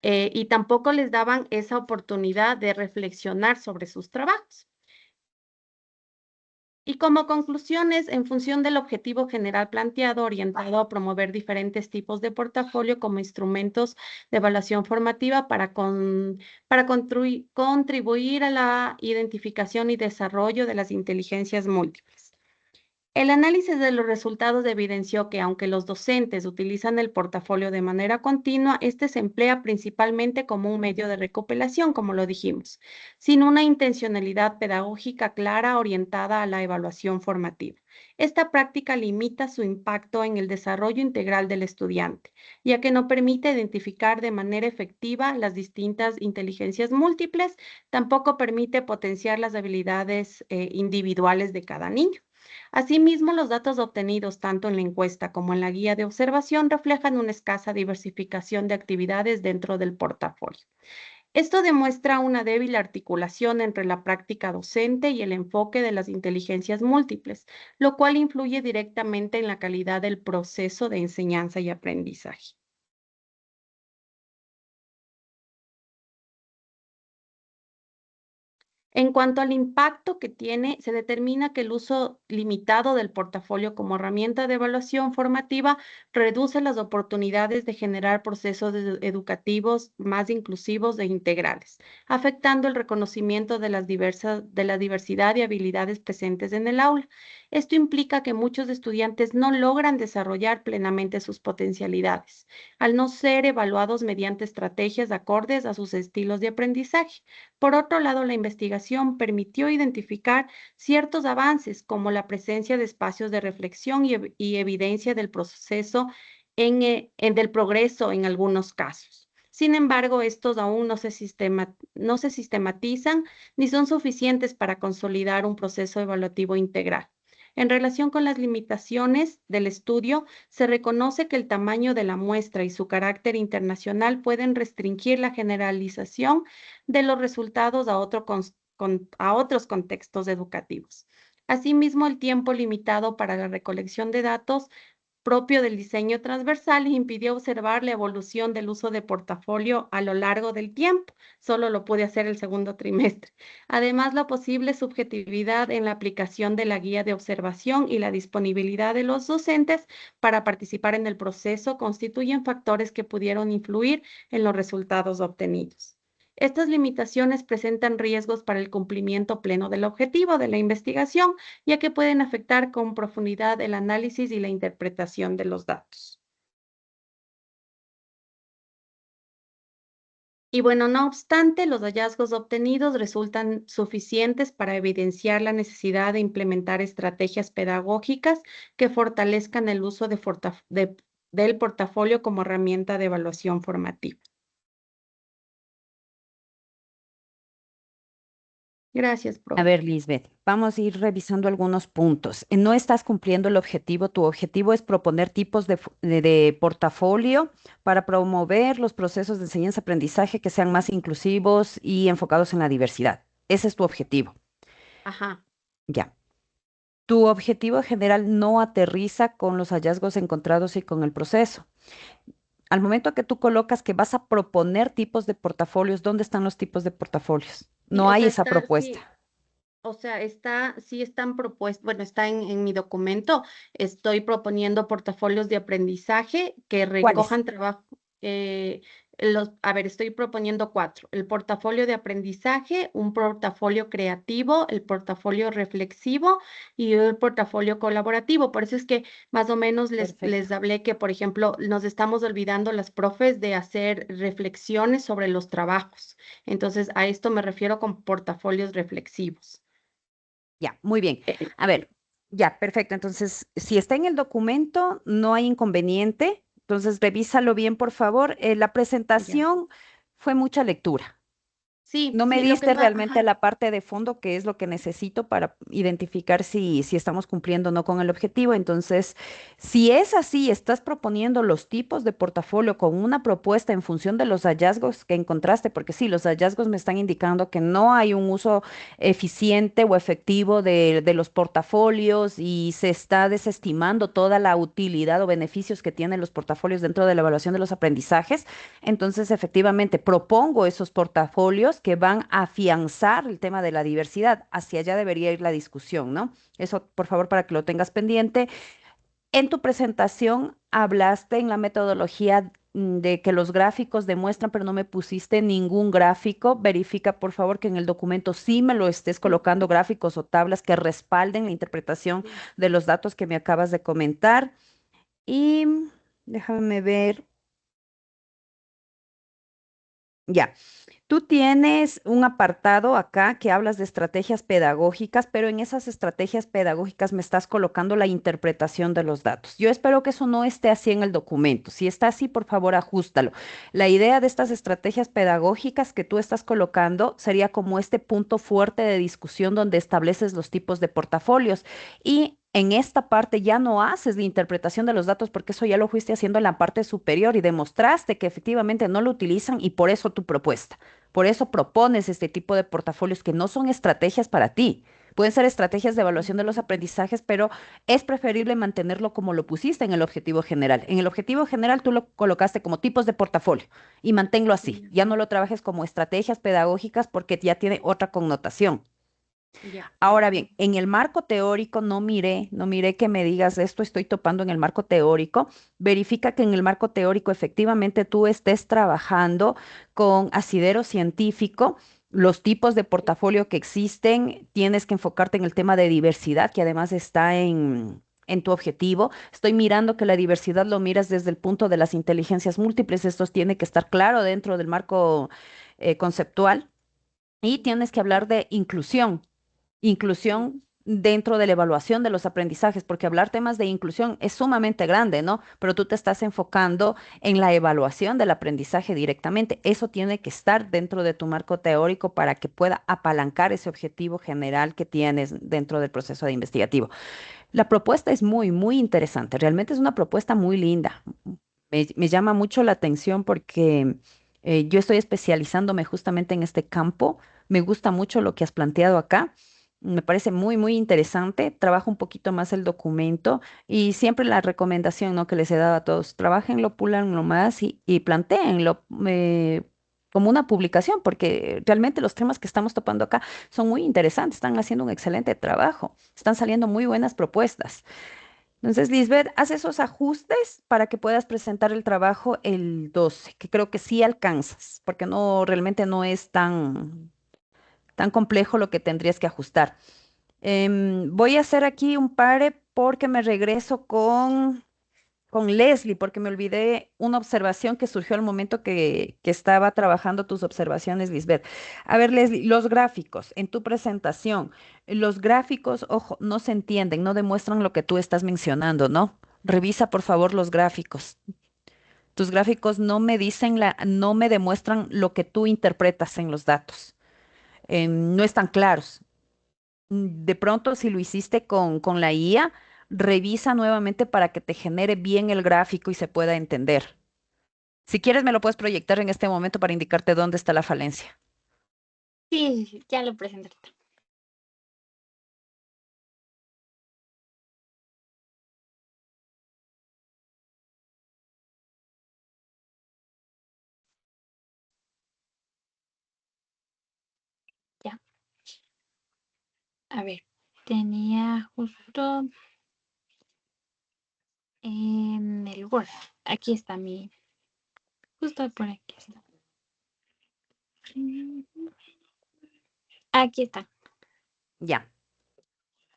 Y tampoco les daban esa oportunidad de reflexionar sobre sus trabajos. Y como conclusiones, en función del objetivo general planteado, orientado a promover diferentes tipos de portafolio como instrumentos de evaluación formativa para contribuir a la identificación y desarrollo de las inteligencias múltiples. El análisis de los resultados evidenció que aunque los docentes utilizan el portafolio de manera continua, este se emplea principalmente como un medio de recopilación, como lo dijimos, sin una intencionalidad pedagógica clara orientada a la evaluación formativa. Esta práctica limita su impacto en el desarrollo integral del estudiante, ya que no permite identificar de manera efectiva las distintas inteligencias múltiples, tampoco permite potenciar las habilidades individuales de cada niño. Asimismo, los datos obtenidos tanto en la encuesta como en la guía de observación reflejan una escasa diversificación de actividades dentro del portafolio. Esto demuestra una débil articulación entre la práctica docente y el enfoque de las inteligencias múltiples, lo cual influye directamente en la calidad del proceso de enseñanza y aprendizaje. En cuanto al impacto que tiene, se determina que el uso limitado del portafolio como herramienta de evaluación formativa reduce las oportunidades de generar procesos educativos más inclusivos e integrales, afectando el reconocimiento de de la diversidad de habilidades presentes en el aula. Esto implica que muchos estudiantes no logran desarrollar plenamente sus potencialidades, al no ser evaluados mediante estrategias acordes a sus estilos de aprendizaje. Por otro lado, la investigación permitió identificar ciertos avances, como la presencia de espacios de reflexión y evidencia del proceso del progreso en algunos casos. Sin embargo, estos aún no se sistematizan ni son suficientes para consolidar un proceso evaluativo integral. En relación con las limitaciones del estudio, se reconoce que el tamaño de la muestra y su carácter internacional pueden restringir la generalización de los resultados a otros contextos educativos. Asimismo, el tiempo limitado para la recolección de datos propio del diseño transversal impidió observar la evolución del uso de portafolio a lo largo del tiempo. Solo lo pude hacer el segundo trimestre. Además, la posible subjetividad en la aplicación de la guía de observación y la disponibilidad de los docentes para participar en el proceso constituyen factores que pudieron influir en los resultados obtenidos. Estas limitaciones presentan riesgos para el cumplimiento pleno del objetivo de la investigación, ya que pueden afectar con profundidad el análisis y la interpretación de los datos. Y bueno, no obstante, los hallazgos obtenidos resultan suficientes para evidenciar la necesidad de implementar estrategias pedagógicas que fortalezcan el uso del portafolio como herramienta de evaluación formativa. Gracias, A profe. ver, Lisbeth, vamos a ir revisando algunos puntos. No estás cumpliendo el objetivo. Tu objetivo es proponer tipos de portafolio para promover los procesos de enseñanza-aprendizaje que sean más inclusivos y enfocados en la diversidad. Ese es tu objetivo. Ajá. Ya. Tu objetivo general no aterriza con los hallazgos encontrados y con el proceso. Al momento que tú colocas que vas a proponer tipos de portafolios, ¿dónde están los tipos de portafolios? Sí, No o hay sea, esa sí, propuesta. o sea, sí están propuestos, bueno, está en mi documento, estoy proponiendo portafolios de aprendizaje que ¿Cuáles? recojan trabajo. eh, a ver, estoy proponiendo 4. El portafolio de aprendizaje, un portafolio creativo, el portafolio reflexivo y el portafolio colaborativo. Por eso es que más o menos Perfecto. les hablé que, por ejemplo, nos estamos olvidando las profes de hacer reflexiones sobre los trabajos. Entonces, a esto me refiero con portafolios reflexivos. Ya, muy bien. Eh, A ver, ya, perfecto. Entonces, si está en el documento, no hay inconveniente. Entonces, revísalo bien, por favor. La ya. presentación fue mucha lectura. Sí, No me sí, lo que diste pasa, realmente ajá, la parte de fondo, que es lo que necesito para identificar si estamos cumpliendo o no con el objetivo. Entonces, si es así, estás proponiendo los tipos de portafolio con una propuesta en función de los hallazgos que encontraste, porque sí, los hallazgos me están indicando que no hay un uso eficiente o efectivo de los portafolios y se está desestimando toda la utilidad o beneficios que tienen los portafolios dentro de la evaluación de los aprendizajes. Entonces, efectivamente, propongo esos portafolios que van a afianzar el tema de la diversidad. Hacia allá debería ir la discusión, ¿no? Eso, por favor, para que lo tengas pendiente. En tu presentación hablaste en la metodología de que los gráficos demuestran, pero no me pusiste ningún gráfico. Verifica, por favor, que en el documento sí me lo estés colocando gráficos o tablas que respalden la interpretación de los datos que me acabas de comentar. Y déjame ver. Ya. Tú tienes un apartado acá que hablas de estrategias pedagógicas, pero en esas estrategias pedagógicas me estás colocando la interpretación de los datos. Yo espero que eso no esté así en el documento. Si está así, por favor, ajústalo. La idea de estas estrategias pedagógicas que tú estás colocando sería como este punto fuerte de discusión donde estableces los tipos de portafolios. Y en esta parte ya no haces la interpretación de los datos porque eso ya lo fuiste haciendo en la parte superior y demostraste que efectivamente no lo utilizan y por eso tu propuesta. Por eso propones este tipo de portafolios que no son estrategias para ti. Pueden ser estrategias de evaluación de los aprendizajes, pero es preferible mantenerlo como lo pusiste en el objetivo general. En el objetivo general tú lo colocaste como tipos de portafolio y manténlo así. Ya no lo trabajes como estrategias pedagógicas porque ya tiene otra connotación. Ya. Ahora bien, en el marco teórico no miré que me digas esto, estoy topando en el marco teórico. Verifica que en el marco teórico efectivamente tú estés trabajando con asidero científico, los tipos de portafolio que existen, tienes que enfocarte en el tema de diversidad, que además está en tu objetivo. Estoy mirando que la diversidad lo miras desde el punto de las inteligencias múltiples, esto tiene que estar claro dentro del marco conceptual. Y tienes que hablar de inclusión. Inclusión dentro de la evaluación de los aprendizajes, porque hablar temas de inclusión es sumamente grande, ¿no? Pero tú te estás enfocando en la evaluación del aprendizaje directamente. Eso tiene que estar dentro de tu marco teórico para que pueda apalancar ese objetivo general que tienes dentro del proceso de investigativo. La propuesta es muy, muy interesante. Realmente es una propuesta muy linda. Me llama mucho la atención porque yo estoy especializándome justamente en este campo. Me gusta mucho lo que has planteado acá. Me parece muy, muy interesante. Trabajo un poquito más el documento y siempre la recomendación, ¿no?, que les he dado a todos, trabajenlo, púlanlo más y plantéenlo como una publicación, porque realmente los temas que estamos topando acá son muy interesantes. Están haciendo un excelente trabajo. Están saliendo muy buenas propuestas. Entonces, Lisbeth, haz esos ajustes para que puedas presentar el trabajo el 12, que creo que sí alcanzas, porque no, realmente no es tan complejo lo que tendrías que ajustar. Voy a hacer aquí un pare porque me regreso con Leslie, porque me olvidé una observación que surgió al momento que estaba trabajando tus observaciones, Lisbeth. A ver, Leslie, los gráficos en tu presentación, los gráficos, ojo, no se entienden, no demuestran lo que tú estás mencionando, ¿no? Revisa, por favor, los gráficos. Tus gráficos no me dicen no me demuestran lo que tú interpretas en los datos. No están claros. De pronto, si lo hiciste con la IA, revisa nuevamente para que te genere bien el gráfico y se pueda entender. Si quieres, me lo puedes proyectar en este momento para indicarte dónde está la falencia. Sí, sí, ya lo presenté. Ya. A ver, tenía justo en el Word. Aquí está justo por aquí está. Aquí está. Ya.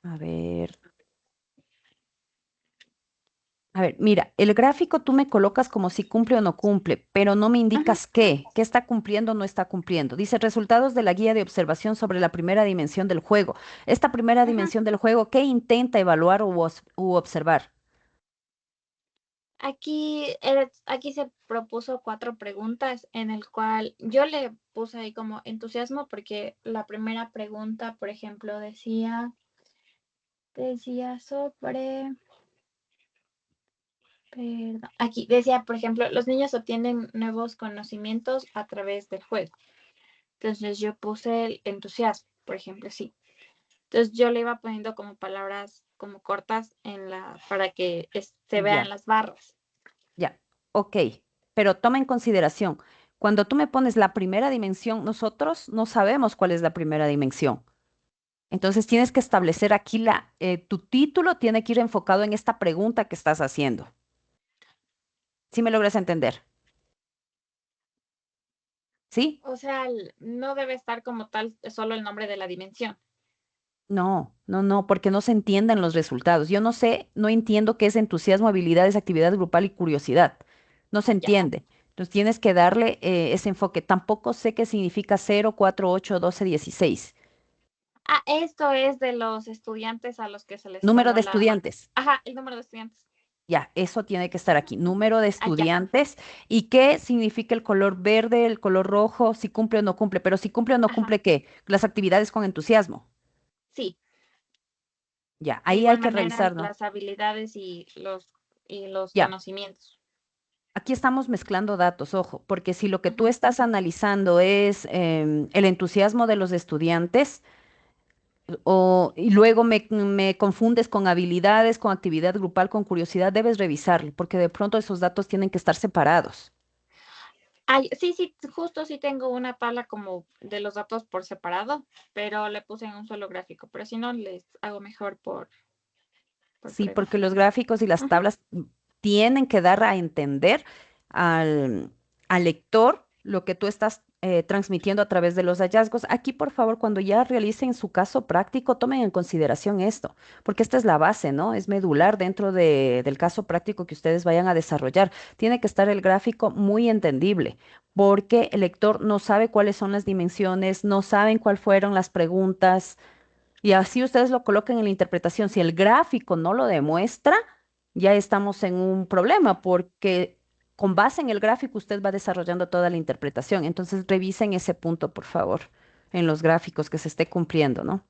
A ver. A ver, mira, el gráfico tú me colocas como si cumple o no cumple, pero no me Ajá. indicas qué está cumpliendo o no está cumpliendo. Dice resultados de la guía de observación sobre la primera dimensión del juego. Esta primera Ajá. dimensión del juego, ¿qué intenta evaluar u observar? Aquí se propuso 4 preguntas en el cual yo le puse ahí como entusiasmo porque la primera pregunta, por ejemplo, decía sobre, perdón, aquí decía, por ejemplo, los niños obtienen nuevos conocimientos a través del juego. Entonces yo puse el entusiasmo, por ejemplo, sí. Entonces yo le iba poniendo como palabras como cortas para que se vean Ya. las barras. Ya, ok, pero toma en consideración, cuando tú me pones la primera dimensión, nosotros no sabemos cuál es la primera dimensión. Entonces tienes que establecer aquí tu título tiene que ir enfocado en esta pregunta que estás haciendo. ¿Sí me logras entender? ¿sí? O sea, no debe estar como tal solo el nombre de la dimensión. No, no, no, porque no se entienden los resultados. Yo no sé, no entiendo qué es entusiasmo, habilidades, actividad grupal y curiosidad. No se Ya. entiende. Entonces tienes que darle ese enfoque. Tampoco sé qué significa 0, 4, 8, 12, 16. Ah, esto es de los estudiantes a los que se les Número tomó de la... estudiantes. Ajá, el número de estudiantes. Ya, eso tiene que estar aquí. Número de Ah, ya. estudiantes y qué significa el color verde, el color rojo, si cumple o no cumple. Pero si cumple o no Ajá, cumple, ¿qué? Las actividades con entusiasmo. sí. Ya, De ahí hay igual que manera, revisar, ¿no? las habilidades y los Ya. conocimientos. Aquí estamos mezclando datos, ojo, porque si lo que tú estás analizando es el entusiasmo de los estudiantes y luego me confundes con habilidades, con actividad grupal, con curiosidad, debes revisarlo, porque de pronto esos datos tienen que estar separados. Ay, sí, sí, justo sí tengo una tabla como de los datos por separado, pero le puse en un solo gráfico. Pero si no, les hago mejor por Sí, porque pregunta. los gráficos y las Ujú. tablas tienen que dar a entender al, al lector lo que tú estás transmitiendo a través de los hallazgos. Aquí, por favor, cuando ya realicen su caso práctico, tomen en consideración esto, porque esta es la base, ¿no? Es medular dentro del caso práctico que ustedes vayan a desarrollar. Tiene que estar el gráfico muy entendible, porque el lector no sabe cuáles son las dimensiones, no saben cuáles fueron las preguntas. Y así ustedes lo colocan en la interpretación. Si el gráfico no lo demuestra, ya estamos en un problema porque con base en el gráfico usted va desarrollando toda la interpretación. Entonces revisen ese punto, por favor, en los gráficos que se esté cumpliendo, ¿no?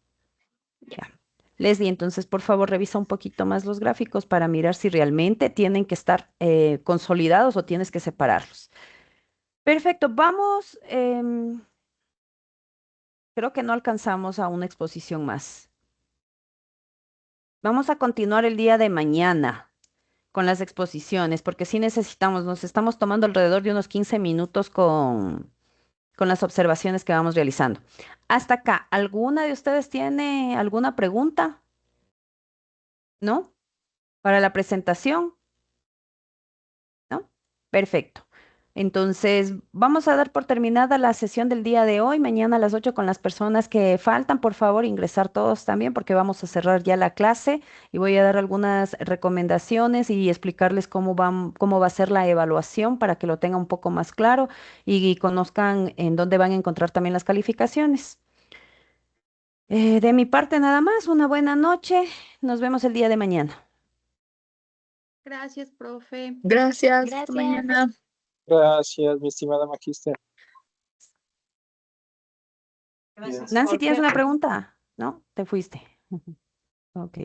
Ya. Ya. Leslie, entonces por favor revisa un poquito más los gráficos para mirar si realmente tienen que estar consolidados o tienes que separarlos. Perfecto, vamos. Creo que no alcanzamos a una exposición más. Vamos a continuar el día de mañana con las exposiciones, porque sí necesitamos, nos estamos tomando alrededor de unos 15 minutos con las observaciones que vamos realizando. Hasta acá, ¿alguna de ustedes tiene alguna pregunta? ¿No? ¿Para la presentación? ¿No? Perfecto. Entonces, vamos a dar por terminada la sesión del día de hoy. Mañana a las 8 con las personas que faltan, por favor, ingresar todos también porque vamos a cerrar ya la clase y voy a dar algunas recomendaciones y explicarles cómo va a ser la evaluación para que lo tengan un poco más claro y conozcan en dónde van a encontrar también las calificaciones. De mi parte, nada más. Una buena noche. Nos vemos el día de mañana. Gracias, profe. Gracias. Hasta Gracias. mañana. Gracias, mi estimada magíster. Nancy, ¿tienes una pregunta? ¿No? Te fuiste. Ok.